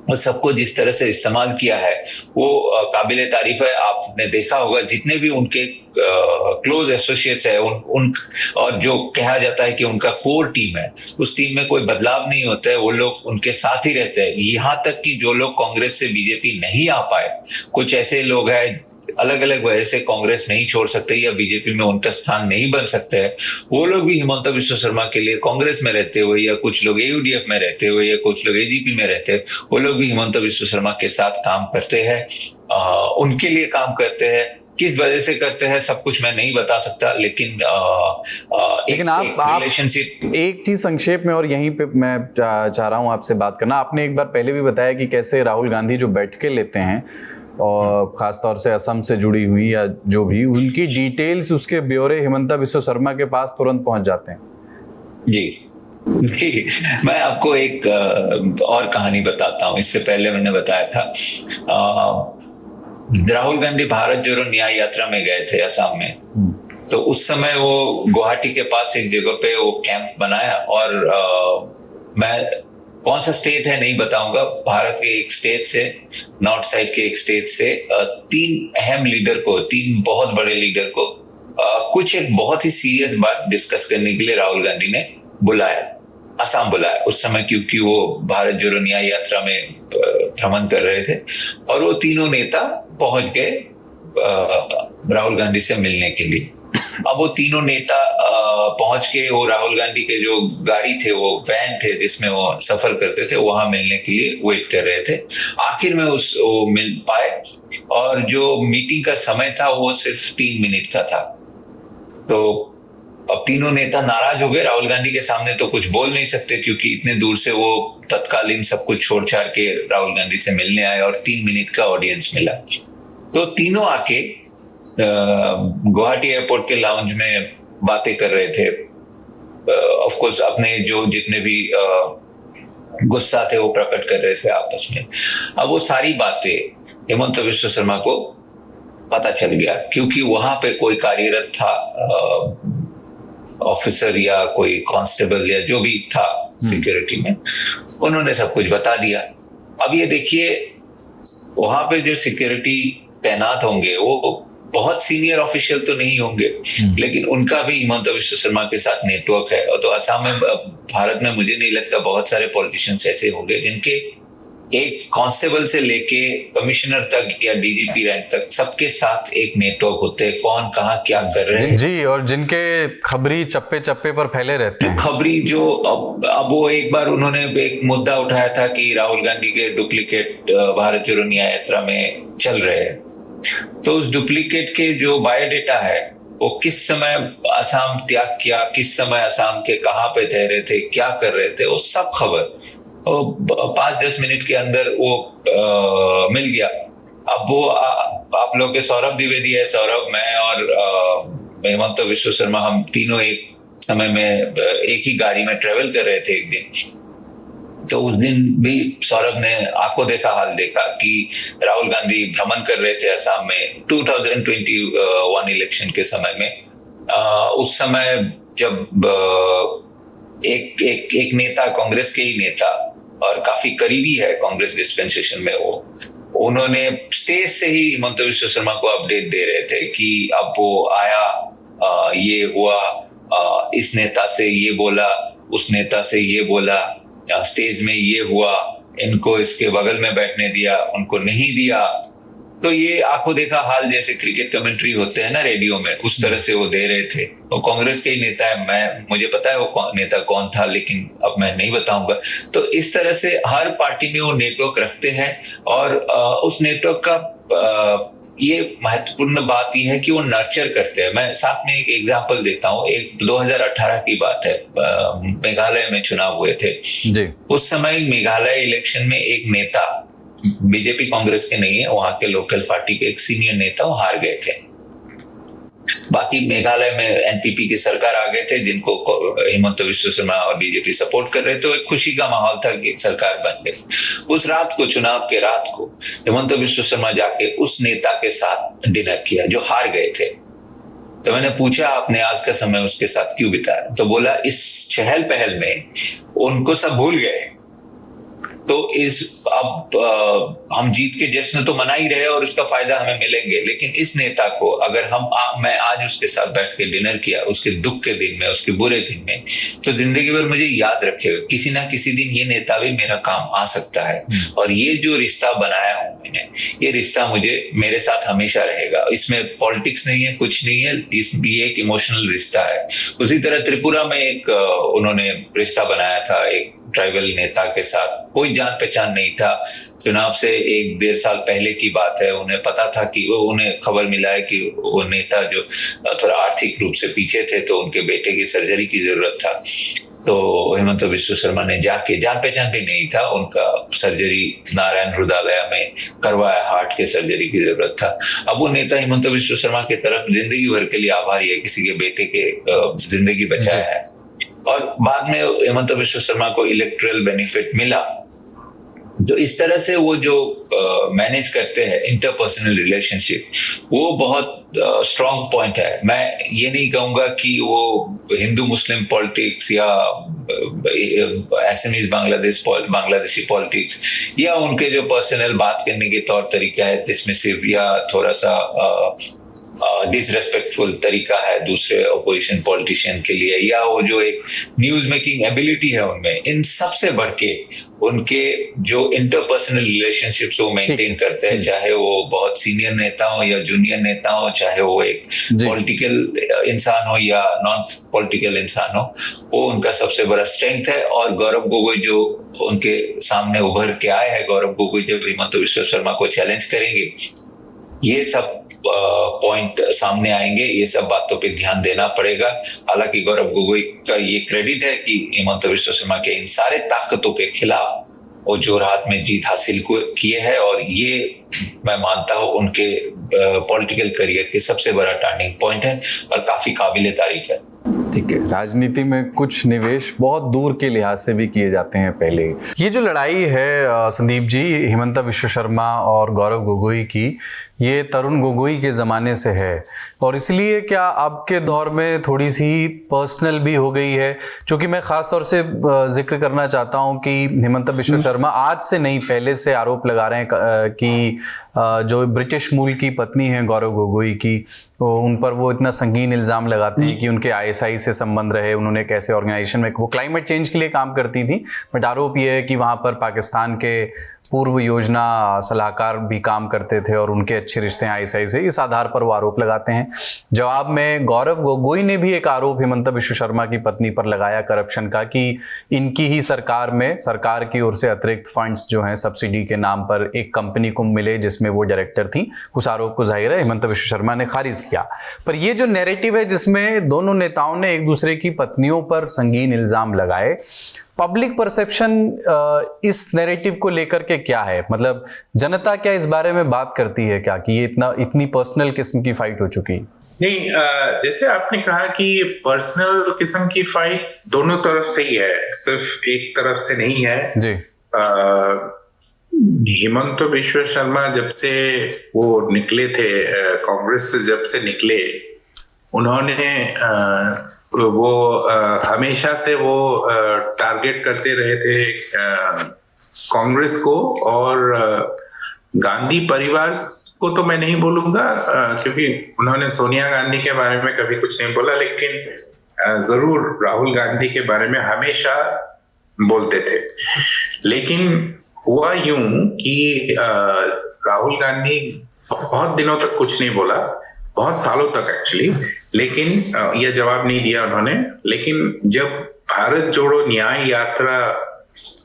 [SPEAKER 3] वो सबको जिस तरह से इस्तेमाल किया है वो काबिले तारीफ है। आपने देखा होगा जितने भी उनके क्लोज एसोसिएट्स है उन और जो कहा जाता है कि उनका कोर टीम है, उस टीम में कोई बदलाव नहीं होता है, वो लोग उनके साथ ही रहते हैं। यहाँ तक कि जो लोग कांग्रेस से बीजेपी नहीं आ पाए, कुछ ऐसे लोग हैं अलग अलग वजह से कांग्रेस नहीं छोड़ सकते या बीजेपी में उनका स्थान नहीं बन सकते हैं, वो लोग भी हिमंत बिश्व शर्मा के लिए कांग्रेस में रहते हुए या कुछ लोग एयूडीएफ में रहते हुए या कुछ लोग एजीपी में रहते हैं, वो लोग भी हिमंत बिश्व शर्मा के साथ काम करते हैं, उनके लिए काम करते हैं। किस वजह से करते हैं सब कुछ मैं नहीं बता सकता, लेकिन
[SPEAKER 1] आप
[SPEAKER 3] रिलेशनशिप।
[SPEAKER 1] एक चीज संक्षेप में और यहीं पे मैं चाह रहा हूं आपसे बात करना। आपने एक बार पहले भी बताया कि कैसे राहुल गांधी जो बैठकें लेते हैं और खासतौर से असम से जुड़ी हुई या जो भी उनकी डिटेल्स, उसके ब्यौरे हिमंत बिश्व शर्मा के पास तुरंत पहुंच जाते हैं।
[SPEAKER 3] जी, मैं आपको एक और कहानी बताता हूं। इससे पहले मैंने बताया था राहुल गांधी भारत जोड़ो न्याय यात्रा में गए थे असम में। तो उस समय वो गुवाहाटी के पास एक जगह पे वो कैंप बनाया और मैं कौन सा स्टेट है नहीं बताऊंगा, भारत के एक स्टेट से, नॉर्थ साइड के एक स्टेट से 3 अहम लीडर को, 3 बहुत बड़े लीडर को कुछ एक बहुत ही सीरियस बात डिस्कस करने के लिए राहुल गांधी ने बुलाया, असम बुलाया उस समय, क्योंकि वो भारत जोड़ो न्याय यात्रा में भ्रमण कर रहे थे। और वो तीनों नेता पहुंच गए राहुल गांधी से मिलने के लिए। अब वो तीनों नेता पहुंच के वो राहुल गांधी के जो गाड़ी थे, वो वैन थे जिसमें वो सफर करते थे, वहां मिलने के लिए वेट कर रहे थे। आखिर में वो मिल पाए और जो मीटिंग का समय था वो सिर्फ 3 मिनट का था। तो अब तीनों नेता नाराज हो गए। राहुल गांधी के सामने तो कुछ बोल नहीं सकते क्योंकि इतने दूर से वो तत्कालीन सब कुछ छोड़ छाड़ के राहुल गांधी से मिलने आए और 3 मिनट का ऑडियंस मिला। तो तीनों आके गुवाहाटी एयरपोर्ट के लाउंज में बातें कर रहे थे। ऑफ कोर्स अपने जो जितने भी गुस्सा थे वो प्रकट कर रहे थे आपस में। अब वो सारी बातें हिमंत बिश्व शर्मा को पता चल गया क्योंकि वहां पे कोई कार्यरत था ऑफिसर या कोई कांस्टेबल या जो भी था सिक्योरिटी में, उन्होंने सब कुछ बता दिया। अब ये देखिए वहां पे जो सिक्योरिटी तैनात होंगे वो बहुत सीनियर ऑफिशियल तो नहीं होंगे, लेकिन उनका भी हिमंत बिश्व शर्मा के साथ नेटवर्क है। और तो असम में, भारत में मुझे नहीं लगता बहुत सारे पॉलिटिशियंस ऐसे होंगे जिनके एक कांस्टेबल से लेके कमिश्नर तक या डीजीपी रैंक तक सबके साथ एक नेटवर्क होते हैं, कौन कहाँ क्या कर रहे हैं
[SPEAKER 1] जी, और जिनके खबरी चप्पे चप्पे पर फैले रहते हैं।
[SPEAKER 3] खबरी जो अब वो एक बार उन्होंने एक मुद्दा उठाया था कि राहुल गांधी के डुप्लीकेट भारत जोड़ो न्याय यात्रा में चल रहे हैं। तो उस डुप्लीकेट के जो बायोडेटा है वो किस समय असम त्याग किया, किस समय असम के कहाँ पे ठहरे थे, क्या कर रहे थे, वो सब खबर 5-10 मिनट के अंदर वो मिल गया। अब वो आप लोग के सौरभ द्विवेदी है, सौरभ, मैं और हिमंत बिश्व शर्मा, हम तीनों एक समय में एक ही गाड़ी में ट्रेवल कर रहे थे एक दिन। तो उस दिन भी सौरभ ने आंखों देखा हाल देखा कि राहुल गांधी भ्रमण कर रहे थे असम में 2021 इलेक्शन के समय में। उस समय जब एक नेता, कांग्रेस के ही नेता और काफी करीबी है कांग्रेस डिस्पेंसेशन में, उन्होंने स्टेज से ही हिमंता बिस्वा शर्मा को अपडेट दे रहे थे कि अब वो आया, ये हुआ, इस नेता से ये बोला, उस नेता से ये बोला, स्टेज में ये हुआ, इनको इसके बगल में बैठने दिया, उनको नहीं दिया। तो ये आंखों देखा हाल जैसे क्रिकेट कमेंट्री होते हैं ना रेडियो में, उस तरह से वो दे रहे थे। वो कांग्रेस के ही नेता है, मुझे पता है वो नेता कौन था, लेकिन अब मैं नहीं बताऊंगा। तो इस तरह से हर पार्टी में वो नेटवर्क रखते हैं और उस नेटवर्क का ये महत्वपूर्ण बात यह है कि वो नर्चर करते हैं। मैं साथ में एक एग्जांपल देता हूँ। एक 2018 की बात है, मेघालय में चुनाव हुए थे
[SPEAKER 1] जी।
[SPEAKER 3] उस समय मेघालय इलेक्शन में एक नेता, बीजेपी कांग्रेस के नहीं है, वहां के लोकल पार्टी के एक सीनियर नेता, वो हार गए थे। बाकी मेघालय में एनपीपी की सरकार आ गए थे, जिनको हिमंता बिस्वा शर्मा और बीजेपी सपोर्ट कर रहे थे। एक खुशी का माहौल था कि सरकार बन गई। उस रात को, चुनाव के रात को, हिमंता बिस्वा शर्मा जाके उस नेता के साथ डिनर किया जो हार गए थे। तो मैंने पूछा, आपने आज का समय उसके साथ क्यों बिताया? तो बोला, इस चहल पहल में उनको सब भूल गए। तो अब हम जीत के जश्न तो मना ही रहे और उसका फायदा हमें मिलेंगे, लेकिन इस नेता को अगर मैं आज उसके साथ बैठ के डिनर किया, उसके दुख के दिन में, उसके बुरे दिन में, तो जिंदगी भर मुझे याद रखेगा। किसी ना किसी दिन ये नेता भी मेरा काम आ सकता है, और ये जो रिश्ता बनाया हूं मैंने, ये रिश्ता मेरे साथ हमेशा रहेगा। इसमें पॉलिटिक्स नहीं है, कुछ नहीं है, ये एक इमोशनल रिश्ता है। उसी तरह त्रिपुरा में एक उन्होंने रिश्ता बनाया था एक ट्राइबल नेता के साथ, कोई जान पहचान नहीं था। चुनाव से 1-1.5 साल पहले की बात है। उन्हें पता था कि उन्हें खबर मिला है कि वो नेता जो थोड़ा आर्थिक रूप से पीछे थे, तो उनके बेटे की सर्जरी की जरूरत था। तो हिमंता बिस्वा शर्मा ने जाके, जान पहचान भी नहीं था, उनका सर्जरी नारायण हृदयालय में करवाया, हार्ट के सर्जरी की जरूरत था। अब वो नेता हिमंता बिस्वा शर्मा की तरफ जिंदगी भर के लिए आभारी है, किसी के बेटे के जिंदगी बचाया है। और बाद में हिमंता बिस्वा शर्मा को इलेक्टोरल बेनिफिट मिला। जो इस तरह से वो जो मैनेज करते हैं इंटरपर्सनल रिलेशनशिप, वो बहुत स्ट्रॉन्ग पॉइंट है। मैं ये नहीं कहूंगा कि वो हिंदू मुस्लिम पॉलिटिक्स या एसएमईज बांग्लादेशी पॉलिटिक्स या उनके जो पर्सनल बात करने के तौर तरीका है डिसमिसिव या थोड़ा सा डिसरेस्पेक्टफुल तरीका है दूसरे ऑपोजिशन पॉलिटिशियन के लिए, या वो जो एक न्यूज मेकिंग एबिलिटी है उनमें, इन सबसे बढ़ के उनके जो इंटरपर्सनल रिलेशनशिप्स वो मेंटेन करते हैं, चाहे वो बहुत सीनियर नेता हो या जूनियर नेता हो, चाहे वो एक पॉलिटिकल इंसान हो या नॉन पॉलिटिकल इंसान हो, वो उनका सबसे बड़ा स्ट्रेंथ है। और गौरव गोगोई जो उनके सामने उभर के आए हैं, गौरव गोगोई जब हिमंता बिस्वा शर्मा को चैलेंज करेंगे, ये सब पॉइंट सामने आएंगे, ये सब बातों पे ध्यान देना पड़ेगा। हालांकि गौरव गोगोई का ये क्रेडिट है कि हिमंता बिस्वा शर्मा के इन सारे ताकतों के खिलाफ वो जोरहाट में जीत हासिल किए है, और ये मैं मानता हूँ उनके पॉलिटिकल करियर के सबसे बड़ा टर्निंग पॉइंट है और काफी काबिले तारीफ है।
[SPEAKER 1] ठीक है, राजनीति में कुछ निवेश बहुत दूर के लिहाज से भी किए जाते हैं पहले। ये जो लड़ाई है संदीप जी, हिमंता बिस्वा शर्मा और गौरव गोगोई की, ये तरुण गोगोई के ज़माने से है, और इसलिए क्या अब के दौर में थोड़ी सी पर्सनल भी हो गई है? क्योंकि मैं ख़ास तौर से जिक्र करना चाहता हूँ कि हिमंता बिस्वा शर्मा आज से नहीं, पहले से आरोप लगा रहे हैं कि जो ब्रिटिश मूल की पत्नी है गौरव गोगोई की, उन पर वो इतना संगीन इल्ज़ाम लगाते हैं कि उनके आईएसआई से संबंध रहे, उन्होंने कैसे ऑर्गेनाइजेशन में, वो क्लाइमेट चेंज के लिए काम करती थी, बट आरोप ये है कि वहाँ पर पाकिस्तान के पूर्व योजना सलाहकार भी काम करते थे और उनके अच्छे रिश्ते हैं आईएसआई से। इस आधार पर वो आरोप लगाते हैं। जवाब में गौरव गोगोई ने भी एक आरोप हिमंता बिस्वा शर्मा की पत्नी पर लगाया करप्शन का, कि इनकी ही सरकार में, सरकार की ओर से अतिरिक्त फंड्स जो हैं सब्सिडी के नाम पर एक कंपनी को मिले जिसमें वो डायरेक्टर थी। उस आरोप को जाहिर है हिमंता बिस्वा शर्मा ने खारिज किया। पर ये जो नैरेटिव है जिसमें दोनों नेताओं ने एक दूसरे की पत्नियों पर संगीन इल्जाम लगाए, पब्लिक परसेप्शन इस नैरेटिव को लेकर के क्या है? मतलब जनता क्या इस बारे में बात करती है क्या कि ये इतनी पर्सनल किस्म की फाइट हो चुकी?
[SPEAKER 2] नहीं, जैसे आपने कहा कि पर्सनल किस्म की फाइट दोनों तरफ से ही है, सिर्फ एक तरफ से नहीं है
[SPEAKER 1] जी।
[SPEAKER 2] हिमंत बिश्व शर्मा जब से वो निकले थे, कांग्रेस से जब से निकले, उन्होंने हमेशा से वो टारगेट करते रहे थे कांग्रेस को, और गांधी परिवार को तो मैं नहीं बोलूंगा क्योंकि उन्होंने सोनिया गांधी के बारे में कभी कुछ नहीं बोला, लेकिन जरूर राहुल गांधी के बारे में हमेशा बोलते थे। लेकिन हुआ यूं कि राहुल गांधी बहुत दिनों तक कुछ नहीं बोला, बहुत सालों तक एक्चुअली, लेकिन यह जवाब नहीं दिया उन्होंने। लेकिन जब भारत जोड़ो न्याय यात्रा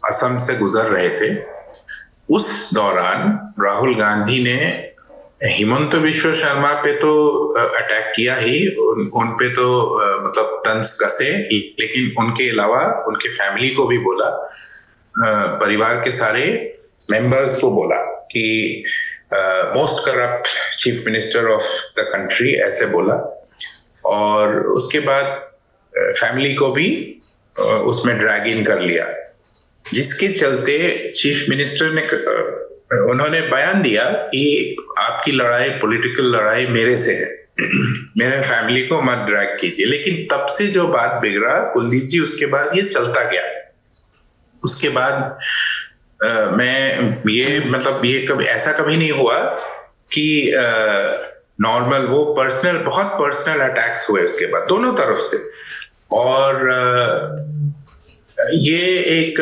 [SPEAKER 2] असम से गुजर रहे थे, उस दौरान राहुल गांधी ने हिमंत बिश्व शर्मा पे तो अटैक किया ही, उन पे तो मतलब तंज कसे, लेकिन उनके अलावा उनके फैमिली को भी बोला, परिवार के सारे मेंबर्स को बोला कि most corrupt chief minister of the country, ऐसे बोला। और उसके बाद फैमिली को भी उसमें ड्रैग इन कर लिया, जिसके चलते चीफ मिनिस्टर ने उन्होंने बयान दिया कि आपकी लड़ाई, पॉलिटिकल लड़ाई मेरे से है, मेरे फैमिली को मत ड्रैग कीजिए। लेकिन तब से जो बात बिगड़ा कुलदीप जी, उसके बाद ये चलता गया। उसके बाद ये कभी ऐसा कभी नहीं हुआ कि नॉर्मल, वो पर्सनल, बहुत पर्सनल अटैक्स हुए उसके बाद दोनों तरफ से। और ये एक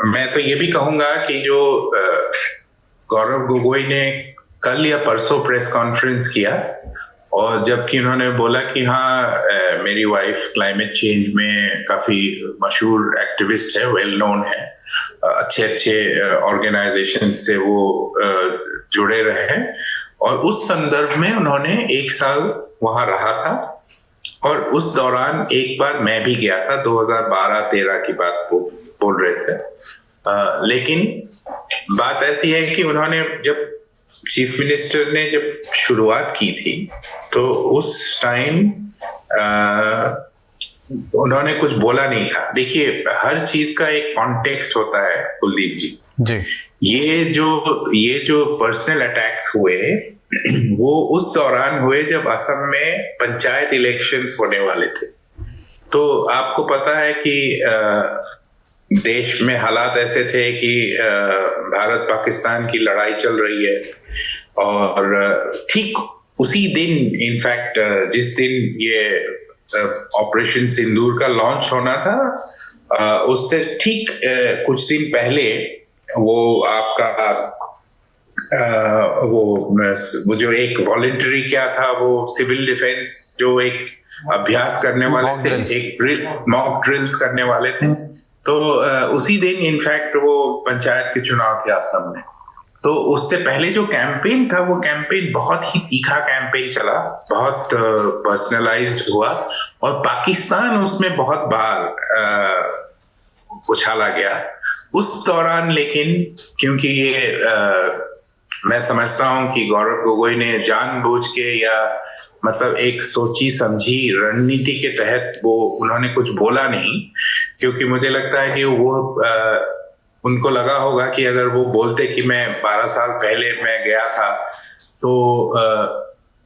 [SPEAKER 2] मैं तो ये भी कहूंगा कि जो गौरव गोगोई ने कल या परसों प्रेस कॉन्फ्रेंस किया, और जबकि उन्होंने बोला कि हाँ मेरी वाइफ क्लाइमेट चेंज में काफी मशहूर एक्टिविस्ट है, वेल नोन है, अच्छे ऑर्गेनाइजेशन से वो जुड़े रहे हैं, और उस संदर्भ में उन्होंने 1 साल वहां रहा था। और उस दौरान एक बार मैं भी गया था, 2012-13 की बात को बोल रहे थे। लेकिन बात ऐसी है कि उन्होंने जब चीफ मिनिस्टर ने जब शुरुआत की थी, तो उस टाइम उन्होंने कुछ बोला नहीं था। देखिए, हर चीज का एक कॉन्टेक्स्ट होता है कुलदीप जी। ये जो पर्सनल अटैक्स हुए, वो उस दौरान हुए जब असम में पंचायत इलेक्शंस होने वाले थे। तो आपको पता है कि देश में हालात ऐसे थे कि भारत पाकिस्तान की लड़ाई चल रही है, और ठीक उसी दिन, इनफैक्ट जिस दिन ये ऑपरेशन सिंदूर का लॉन्च होना था, उससे ठीक कुछ दिन पहले वो आपका वो जो एक वॉलंटरी क्या था, वो सिविल डिफेंस जो एक अभ्यास करने वाले थे, एक मॉक ड्रिल्स करने वाले थे। तो उसी दिन इनफैक्ट वो पंचायत के चुनाव थे असम में। तो उससे पहले जो कैंपेन था, वो कैंपेन बहुत ही तीखा कैंपेन चला, बहुत पर्सनलाइज्ड हुआ, और पाकिस्तान उसमें बहुत बार उछाला गया उस दौरान। लेकिन क्योंकि ये मैं समझता हूं कि गौरव गोगोई ने जानबूझ के, या मतलब एक सोची समझी रणनीति के तहत वो उन्होंने कुछ बोला नहीं, क्योंकि मुझे लगता है कि वो उनको लगा होगा कि अगर वो बोलते कि मैं 12 साल पहले मैं गया था, तो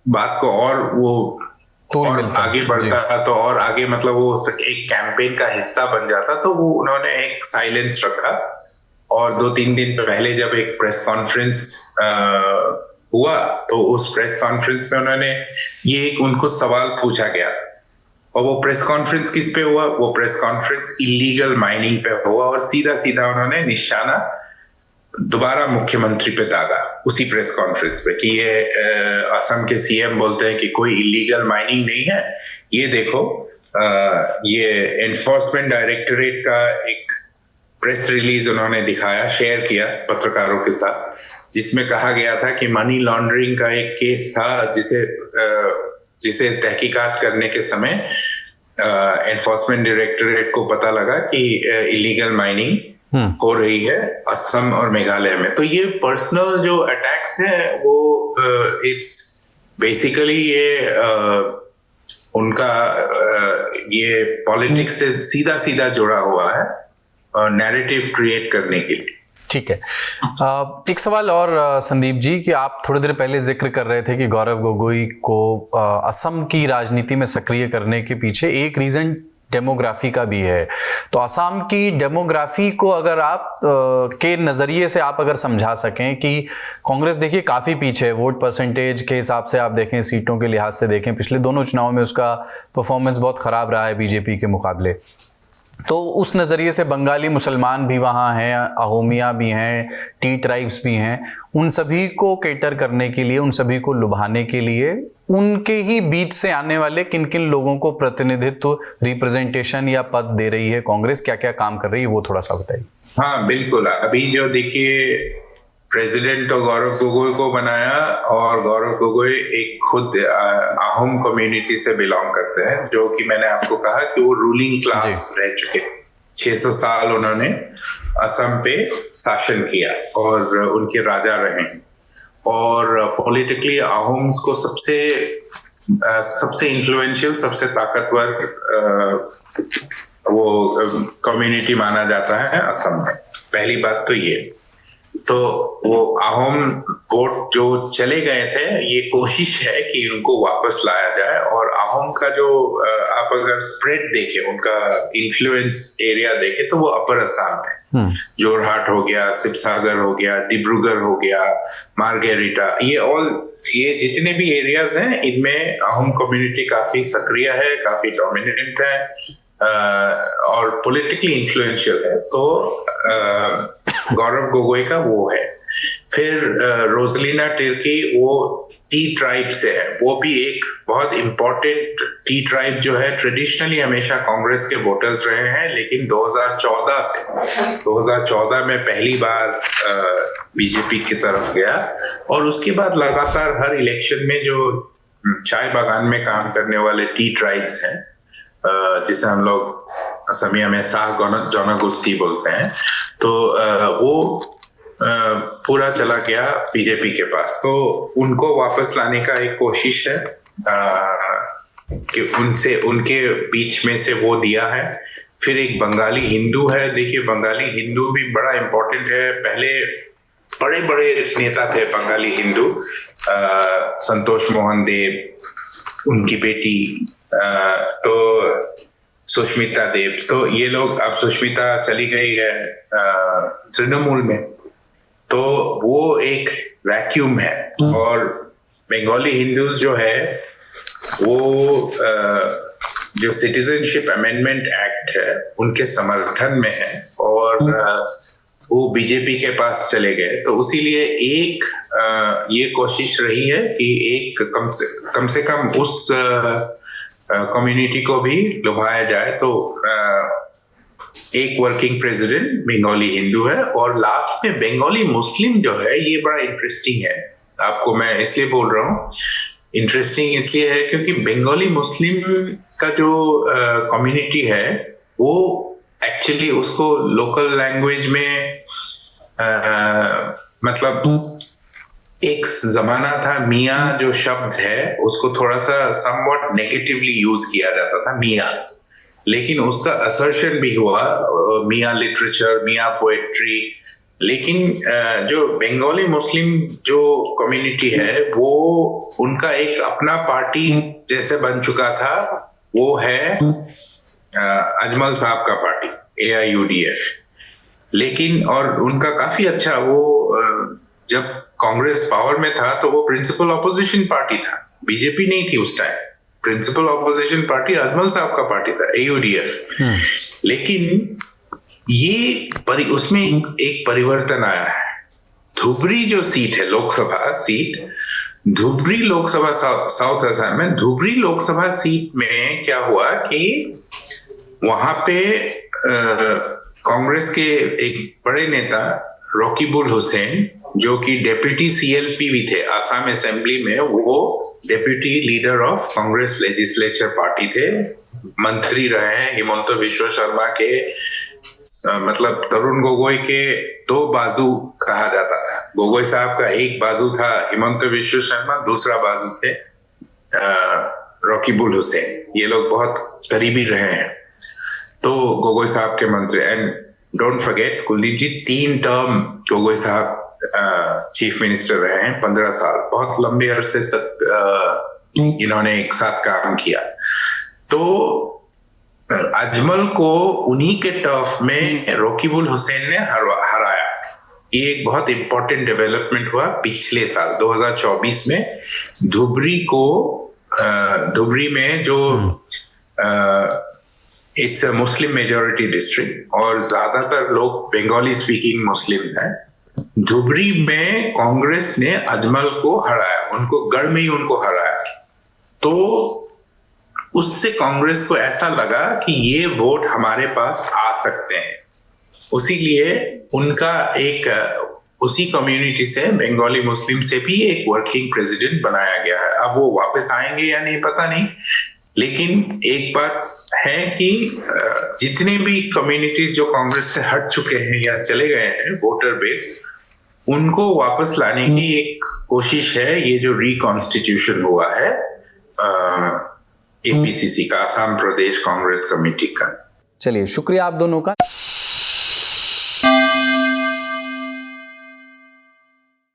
[SPEAKER 2] बात को और वो और आगे बढ़ता, तो और आगे मतलब वो एक कैंपेन का हिस्सा बन जाता। तो वो उन्होंने एक साइलेंस रखा, और 2-3 दिन पहले जब एक प्रेस कॉन्फ्रेंस हुआ, तो उस प्रेस कॉन्फ्रेंस में उन्होंने उनको सवाल पूछा गया, और वो प्रेस कॉन्फ्रेंस किस पे हुआ? वो प्रेस कॉन्फ्रेंस इलीगल माइनिंग पे हुआ, और सीधा सीधा उन्होंने निशाना दोबारा मुख्यमंत्री पे दागा उसी प्रेस कॉन्फ्रेंस पे कि ये असम के सीएम बोलते हैं कि कोई इलीगल माइनिंग नहीं है, ये देखो ये एनफोर्समेंट डायरेक्टरेट का एक प्रेस रिलीज उन्होंने दिखाया, शेयर किया पत्रकारों के साथ, जिसमें कहा गया था कि मनी लॉन्ड्रिंग का एक केस था, जिसे तहकीकात करने के समय एनफोर्समेंट डायरेक्टरेट को पता लगा कि इलीगल माइनिंग हो रही है असम और मेघालय में। तो ये पर्सनल जो अटैक्स है, वो इट्स बेसिकली ये उनका ये पॉलिटिक्स से सीधा सीधा जुड़ा हुआ है, नैरेटिव क्रिएट करने के लिए।
[SPEAKER 1] ठीक है। एक सवाल और संदीप जी, कि आप थोड़ी देर पहले जिक्र कर रहे थे कि गौरव गोगोई को असम की राजनीति में सक्रिय करने के पीछे एक रीजन डेमोग्राफी का भी है। तो असम की डेमोग्राफी को अगर आप के नज़रिए से आप अगर समझा सकें कि कांग्रेस देखिए काफ़ी पीछे है, वोट परसेंटेज के हिसाब से आप देखें, सीटों के लिहाज से देखें, पिछले दोनों चुनाव में उसका परफॉर्मेंस बहुत ख़राब रहा है बीजेपी के मुकाबले। तो उस नज़रिए से बंगाली मुसलमान भी वहाँ हैं, अहोमिया भी हैं, टी ट्राइब्स भी हैं, उन सभी को केटर करने के लिए, उन सभी को लुभाने के लिए उनके ही बीच से आने वाले किन किन लोगों को प्रतिनिधित्व, रिप्रेजेंटेशन या पद दे रही है कांग्रेस, क्या क्या काम कर रही है, वो थोड़ा सा बताइए।
[SPEAKER 2] हाँ बिल्कुल, अभी जो देखिए प्रेसिडेंट तो गौरव गोगोई को बनाया, और गौरव गोगोई एक खुद अहोम कम्युनिटी से बिलोंग करते हैं, जो कि मैंने आपको कहा कि वो रूलिंग क्लास रह चुके। 600 साल उन्होंने असम पे शासन किया और उनके राजा रहे, और पॉलिटिकली अहोम्स को सबसे इन्फ्लुएंशियल, सबसे ताकतवर वो कम्युनिटी माना जाता है असम में। पहली बात तो ये, तो वो अहोम वोट जो चले गए थे, ये कोशिश है कि उनको वापस लाया जाए। और अहोम का जो आप अगर स्प्रेड देखें, उनका इन्फ्लुएंस एरिया देखें, तो वो अपर असम है। जोरहाट हो गया, शिवसागर हो गया, डिब्रूगढ़ हो गया, मार्गेरिटा, ये जितने भी एरियाज हैं, इनमें अहोम कम्युनिटी काफी सक्रिय है, काफी डोमिनेंट है और पॉलिटिकली इन्फ्लुएंशियल है। तो गौरव गोगोई का वो है। फिर रोजलिना तिर्की, वो टी ट्राइब से है, वो भी एक बहुत इंपॉर्टेंट टी ट्राइब जो है, ट्रेडिशनली हमेशा कांग्रेस के वोटर्स रहे हैं, लेकिन 2014 में पहली बार बीजेपी की तरफ गया, और उसके बाद लगातार हर इलेक्शन में जो चाय बागान में काम करने वाले टी ट्राइब्स हैं, जिसे हम लोग असमिया में साह जनगोष्ठी बोलते हैं, तो वो पूरा चला गया बीजेपी के पास। तो उनको वापस लाने का एक कोशिश है कि उनके बीच में से वो दिया है। फिर एक बंगाली हिंदू है। देखिए, बंगाली हिंदू भी बड़ा इंपॉर्टेंट है। पहले बड़े बड़े नेता थे बंगाली हिंदू, संतोष मोहन देव, उनकी बेटी, तो सुष्मिता देव। तो ये लोग, अब सुष्मिता चली गई है तृणमूल में, तो वो एक वैक्यूम है। और बंगाली हिंदूज जो है, वो जो सिटीजनशिप अमेंडमेंट एक्ट है, उनके समर्थन में है, और वो बीजेपी के पास चले गए। तो उसीलिए एक ये कोशिश रही है कि एक कम से कम उस कम्युनिटी को भी लुभाया जाए। तो एक वर्किंग प्रेसिडेंट बंगाली हिंदू है, और लास्ट में बंगाली मुस्लिम जो है, ये बड़ा इंटरेस्टिंग है। आपको मैं इसलिए बोल रहा हूँ, इंटरेस्टिंग इसलिए है क्योंकि बंगाली मुस्लिम का जो कम्युनिटी है, वो एक्चुअली उसको लोकल लैंग्वेज में मतलब एक जमाना था, मियाँ जो शब्द है, उसको थोड़ा सा समवट नेगेटिवली यूज किया जाता था, मियाँ। लेकिन उसका असर्शन भी हुआ, मियाँ लिटरेचर, मियाँ पोएट्री। लेकिन जो बंगाली मुस्लिम जो कम्युनिटी है, वो उनका एक अपना पार्टी जैसे बन चुका था, वो है अजमल साहब का पार्टी, AIUDF। लेकिन और उनका काफी अच्छा, वो जब कांग्रेस पावर में था तो वो प्रिंसिपल ऑपोजिशन पार्टी था, बीजेपी नहीं थी उस time. Principal opposition party Ajmal sahab का पार्टी था, AUDF। लेकिन ये उसमें एक परिवर्तन आया है। धुबरी जो सीट है, लोकसभा सीट, धुबरी लोकसभा साउथ असम में, धुबरी लोकसभा सीट में क्या हुआ कि वहां पे कांग्रेस के एक बड़े नेता रकीबुल हुसैन, जो कि डेप्यूटी CLP भी थे आसाम असेंबली में, वो deputy leader of Congress legislature party थे, मंत्री रहे हैं हिमंत बिश्व शर्मा के मतलब तरुण गोगोई के दो बाजू कहा जाता था। गोगोई साहब का एक बाजू था हिमंत विश्व शर्मा, दूसरा बाजू थे रकीबुल हुसैन। ये लोग बहुत करीबी रहे हैं। तो गोगोई साहब के मंत्री, and don't forget Kuldeep ji, 3 term Gogoi sahab chief minister रहे हैं, 15 साल, बहुत लंबे अरसे तक इन्होंने एक साथ काम किया। तो अजमल को उन्हीं के टर्फ में रकीबुल हुसैन ने हराया। ये एक बहुत इंपॉर्टेंट डेवलपमेंट हुआ पिछले साल 2024 में। धुबरी में जो it's a Muslim majority district और ज्यादातर लोग बंगाली स्पीकिंग मुस्लिम हैं। धुबरी में कांग्रेस ने अजमल को हराया, उनको गढ़ में ही उनको हराया। तो उससे कांग्रेस को ऐसा लगा कि ये वोट हमारे पास आ सकते हैं, उसी लिए उनका एक उसी कम्युनिटी से, बंगाली मुस्लिम से भी एक वर्किंग प्रेसिडेंट बनाया गया है। अब वो वापस आएंगे या नहीं पता नहीं, लेकिन एक बात है कि जितने भी कम्युनिटीज जो कांग्रेस से हट चुके हैं या चले गए हैं वोटर बेस, उनको वापस लाने की एक कोशिश है। ये जो रिकॉन्स्टिट्यूशन हुआ है एपीसीसी का, आसाम प्रदेश कांग्रेस कमेटी का।
[SPEAKER 1] चलिए, शुक्रिया आप दोनों का।